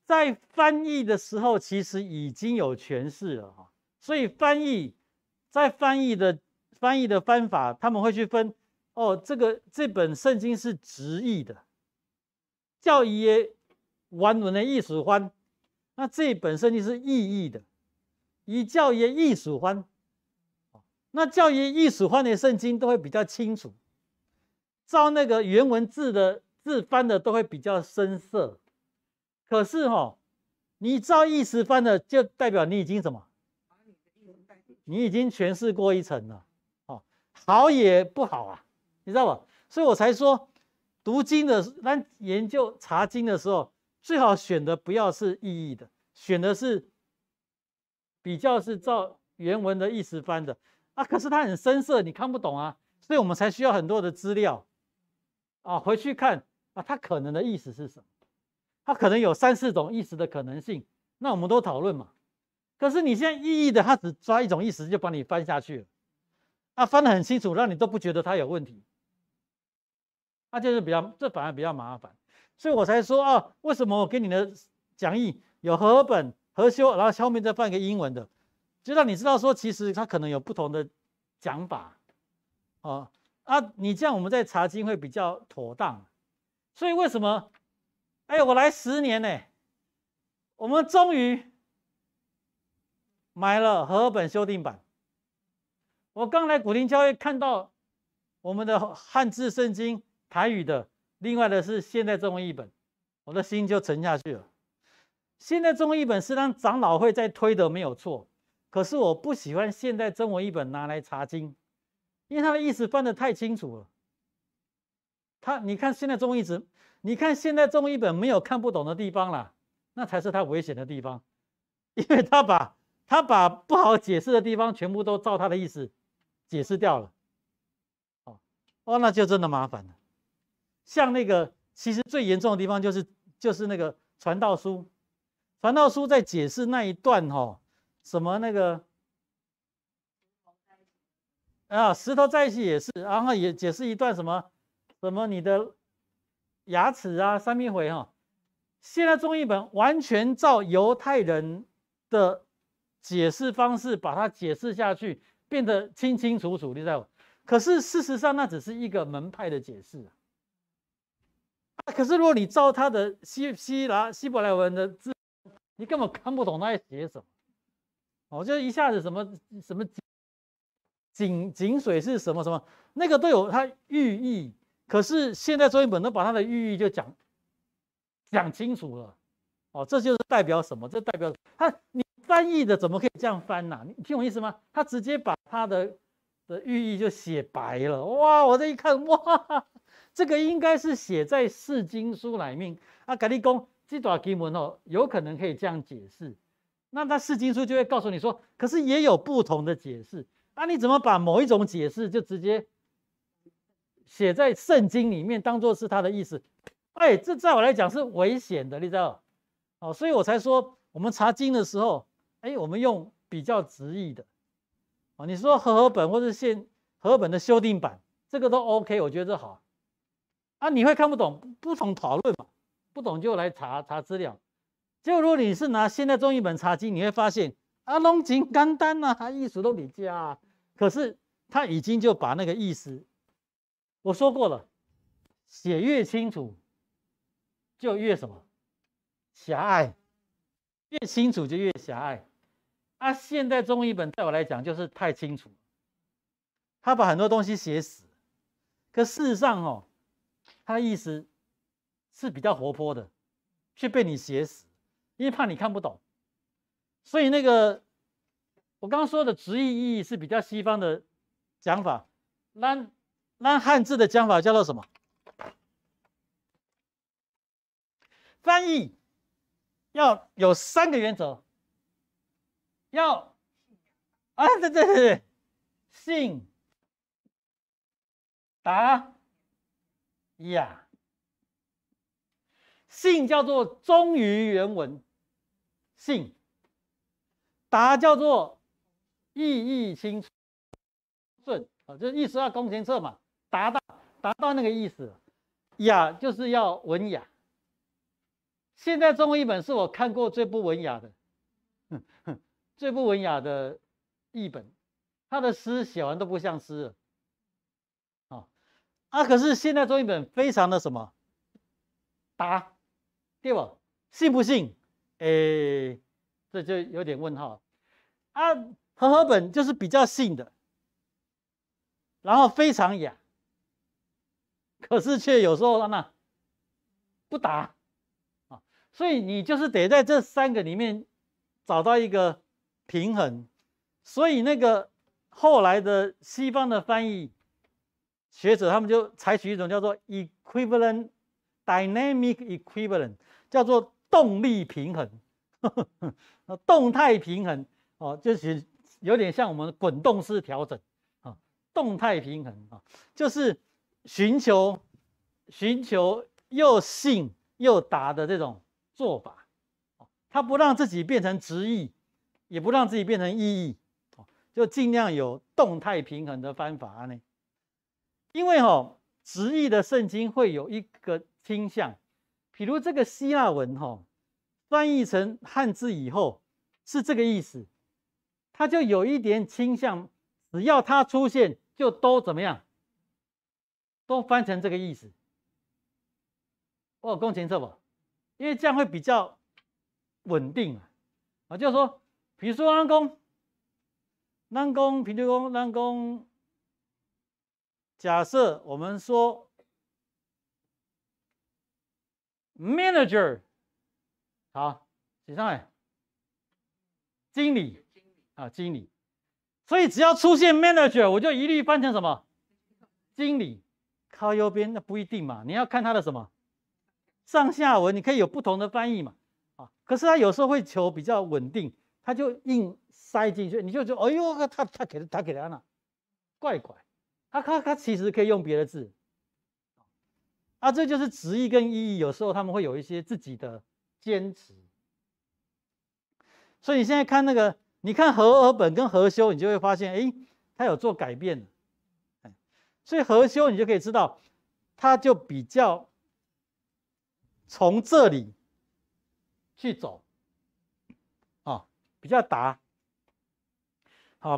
在翻译的时候，其实已经有诠释了哈。所以翻译的方法，他们会去分这本圣经是直译的，教义的原文的意思翻，那这本圣经是意译的。以教义艺术翻，那教义艺术翻的圣经都会比较清楚，照那个原文字翻的都会比较深色。可是你照意思翻的，就代表你已经什么？你已经诠释过一层了，好也不好啊，你知道吧？所以我才说，读经的咱研究查经的时候，最好选的不要是意义的，选的是比较是照原文的意思翻的啊，可是它很深涩，你看不懂啊，所以我们才需要很多的资料啊，回去看啊，它可能的意思是什么？它可能有3、4种意思的可能性，那我们都讨论嘛。可是你现在意义的，它只抓一种意思就把你翻下去了，啊，翻得很清楚，让你都不觉得它有问题，那就是这反而比较麻烦，所以我才说啊，为什么我给你的讲义有和本、和修，然后后面再放一个英文的，就让你知道说，其实它可能有不同的讲法，啊，你这样我们在查经会比较妥当。所以为什么？哎，我来10年呢，我们终于买了和本修订版。我刚来古亭教会看到我们的汉字圣经台语的，另外的是现代中文译本，我的心就沉下去了。现代中文译本是让长老会在推的，没有错。可是我不喜欢现代中文译本拿来查经，因为它的意思翻得太清楚了。你看现代中文译本，你看现代中文译本没有看不懂的地方啦，那才是它危险的地方，因为他把不好解释的地方全部都照他的意思解释掉了。那就真的麻烦了。像那个，其实最严重的地方就是那个传道书，传道书在解释那一段什么那个石头在一起也是，然后也解释一段什么你的牙齿啊三密回现在中译本完全照犹太人的解释方式把它解释下去，变得清清楚楚，你知道吗？可是事实上那只是一个门派的解释可是如果你照他的希伯来文的字，你根本看不懂他在写什么。就一下子什么井水是什么什么，那个都有它寓意。可是现在中译本都把它的寓意就讲清楚了。这就是代表什么？这代表你翻译的怎么可以这样翻呢？你听我意思吗？他直接把他的寓意就写白了。哇！我这一看，哇，这个应该是写在释经书里面。跟你讲，这段经文有可能可以这样解释。那释经书就会告诉你说，可是也有不同的解释。你怎么把某一种解释就直接写在圣经里面，当作是他的意思？这在我来讲是危险的，你知道？所以我才说，我们查经的时候，我们用比较直译的。你说和本或是和本的修订版，这个都 OK， 我觉得这好。你会看不懂，不懂讨论嘛，不懂就来查资料。结果如果你是拿现代中译本查经，你会发现拢真简单啊，意思都你加可是他已经就把那个意思，我说过了，写越清楚就越什么狭隘，越清楚就越狭隘。现代中译本在我来讲就是太清楚，他把很多东西写死，可事实上他的意思是比较活泼的，却被你写死，因为怕你看不懂。所以那个我刚刚说的直译意义是比较西方的讲法，那汉字的讲法叫做什么？翻译要有3个原则，要对，信、达、雅。信叫做忠于原文，信；达叫做意义清楚顺就是意思要工前测嘛，达到那个意思。雅就是要文雅。现在中文译本是我看过最不文雅的，最不文雅的译本，他的诗写完都不像诗了。可是现在中译本非常的什么达，对吧？信不信？这就有点问号。和本就是比较信的，然后非常雅，可是却有时候不达。所以你就是得在这3个里面找到一个平衡。所以那个后来的西方的翻译学者，他们就采取一种叫做 equivalent dynamic equivalent， 叫做动力平衡动态平衡哦，就是有点像我们滚动式调整啊，动态平衡啊，就是寻求又信又达的这种做法，他不让自己变成直译，也不让自己变成意译，就尽量有动态平衡的方法呢。因为直译的圣经会有一个倾向，比如这个希腊文翻译成汉字以后是这个意思，它就有一点倾向，只要它出现就都怎么样，都翻成这个意思。我有讲清楚不？因为这样会比较稳定啊。就是说，比如说假设我们说 manager 好，写上来，经理啊，经理。所以只要出现 manager， 我就一律翻成什么？经理。靠右边那不一定嘛，你要看它的什么上下文，你可以有不同的翻译嘛。可是他有时候会求比较稳定，他就硬塞进去，你就觉得哎呦，他给他那怪怪，他其实可以用别的字。这就是直译跟意译，有时候他们会有一些自己的坚持。所以你现在看那个，你看和合本跟和修，你就会发现，他有做改变。所以和修你就可以知道，他就比较从这里去走，比较达，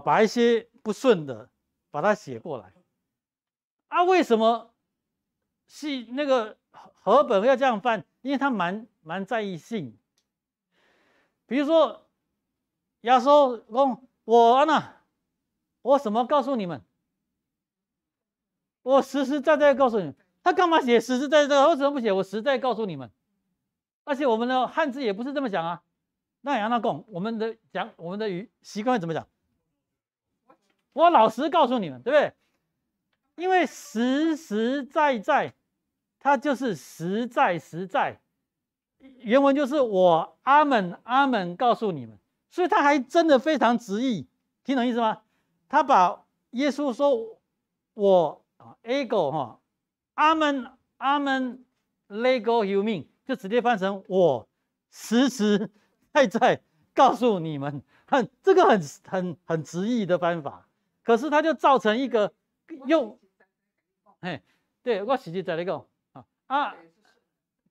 把一些不顺的把它写过来。为什么那个和本要这样翻？因为他蛮在意性。比如说，耶稣说：“我什么告诉你们？我实实在在告诉你们。”他干嘛写实实在在？为什么不写我实在告诉你们？而且我们的汉字也不是这么讲啊。那杨大贡，我们的习惯怎么讲？我老实告诉你们，对不对？因为实实在在，它就是实在实在。原文就是我阿门告诉你们，所以他还真的非常直译，听懂意思吗？他把耶稣说我ego 阿门 lego human 就直接翻成我实实在在告诉你们，这个很直译的翻法，可是它就造成一个用，对，我实际在那个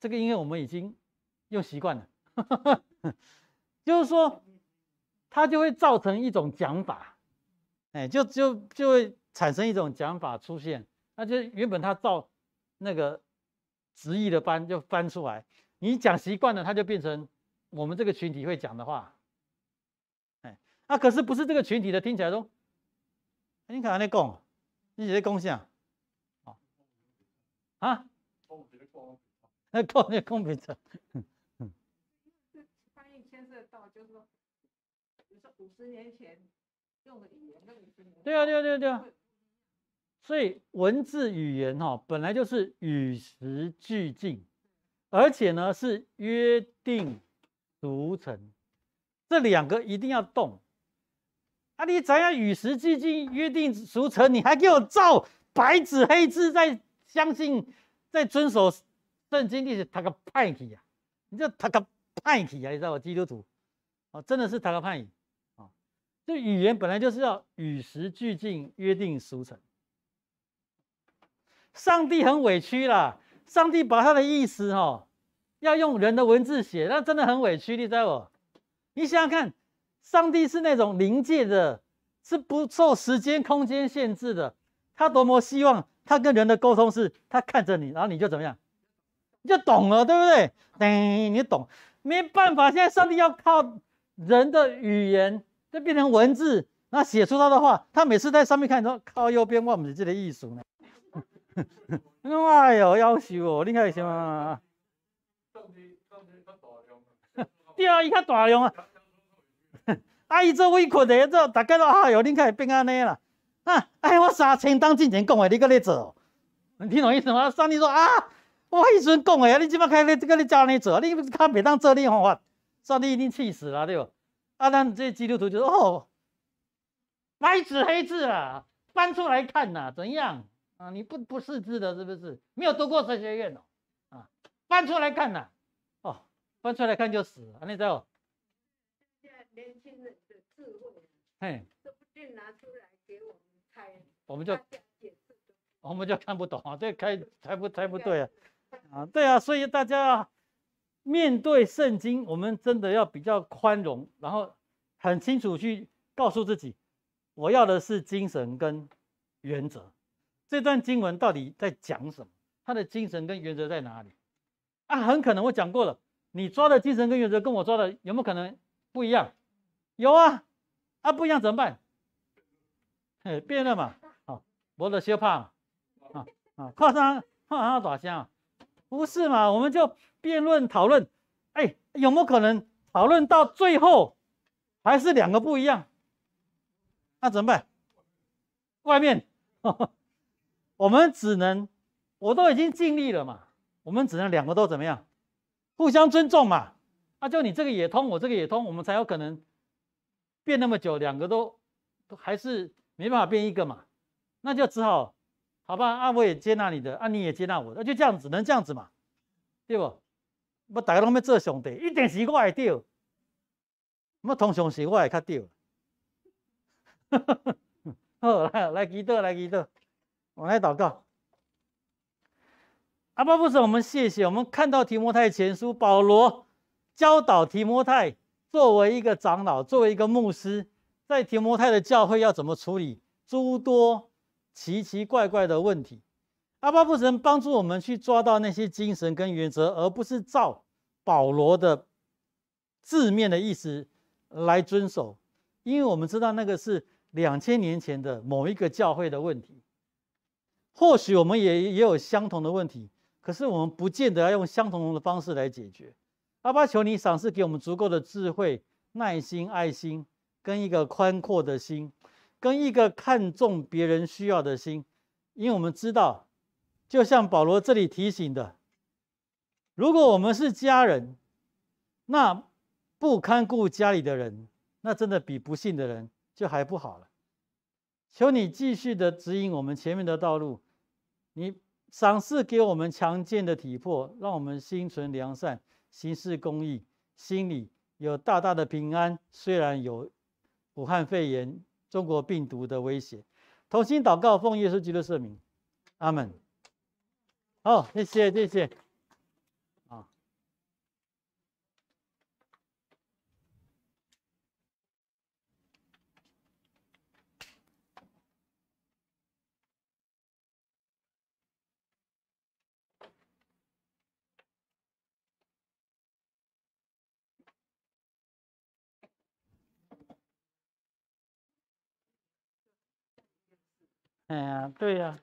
这个因为我们已经用习惯了，就是说它就会造成一种讲法，就会产生一种讲法出现，那就原本它照那个直译的翻就翻出来，你讲习惯了，它就变成我们这个群体会讲的话，可是不是这个群体的听起来说，你看那讲，你在讲啥？那讲别的。翻译牵涉到，就是说，比如说50年前用的语言跟50年。对啊。所以文字语言本来就是与时俱进，而且呢是约定俗成，这两个一定要动。你怎样与时俱进、约定俗成？你还给我照白纸黑字在相信、在遵守圣经，你是他个派去啊！你这他个派去啊！你知道吗？基督徒真的是他个派这语言本来就是要与时俱进、约定俗成。上帝很委屈啦，上帝把他的意思要用人的文字写，那真的很委屈，你知道不？你想想看，上帝是那种灵界的，是不受时间空间限制的，他多么希望他跟人的沟通是，他看着你，然后你就怎么样，你就懂了，对不对？你懂，没办法，现在上帝要靠人的语言，就变成文字，然后写出他的话，他每次在上面看说，靠右边我们是这个艺术呢。哎呦，夭寿哦！你看什么？对啊，伊较大量啊！伊做委屈的，做大家都哎呦，你看变安尼啦！我3000当之前讲的，你搁咧做？你听懂意思吗？上帝说我迄阵讲的，你即摆开咧这个你照安尼做，你较袂当做你方法，上帝一定气死了，对不？啊，咱这基督徒就说哦，白纸黑字啊，翻出来看呐，怎样啊？你不识字的，是不是？没有读过神学院哦，啊，翻出来看呐，哦，翻出来看就死了，你知道？现在年轻人的智慧，嘿，说不定拿出来给我们猜，我们就看不懂啊，对，猜不对啊，啊，对啊，所以大家面对圣经，我们真的要比较宽容，然后很清楚去告诉自己，我要的是精神跟原则。这段经文到底在讲什么？它的精神跟原则在哪里？啊，很可能我讲过了，你抓的精神跟原则跟我抓的有没有可能不一样？有啊，啊不一样怎么办？辩论嘛，好，我的小怕嘛，跨上大声，不是嘛？我们就辩论讨论，哎，有没有可能讨论到最后还是两个不一样？那怎么办？外面，我们只能，我都已经尽力了嘛，我们只能两个都怎么样？互相尊重嘛。啊，就你这个也通，我这个也通，我们才有可能辩那么久，两个都还是没办法辩一个嘛。那就只好，好吧，啊，我也接纳你的，啊，你也接纳我，那就这样子，能这样子嘛，对不？我大家拢要做上帝，一定是我会对，我通常是我会较对。好，来祈祷，来祈祷，我来祷告。阿爸父神，我们谢谢，我们看到提摩太前书，保罗教导提摩太，作为一个长老，作为一个牧师，在提摩太的教会要怎么处理诸多奇奇怪怪的问题。阿爸父神帮助我们去抓到那些精神跟原则，而不是照保罗的字面的意思来遵守，因为我们知道那个是2000年前的某一个教会的问题。或许我们也有相同的问题，可是我们不见得要用相同的方式来解决。阿爸，求你赏赐给我们足够的智慧、耐心、爱心，跟一个宽阔的心，跟一个看重别人需要的心。因为我们知道，就像保罗这里提醒的，如果我们是家人，那不看顾家里的人，那真的比不信的人就还不好了。求你继续的指引我们前面的道路，你赏赐给我们强健的体魄，让我们心存良善，行事公义，心里有大大的平安。虽然有武汉肺炎、中国病毒的威胁，同心祷告，奉耶稣基督圣名，阿门。好，谢谢。哎呀，对呀。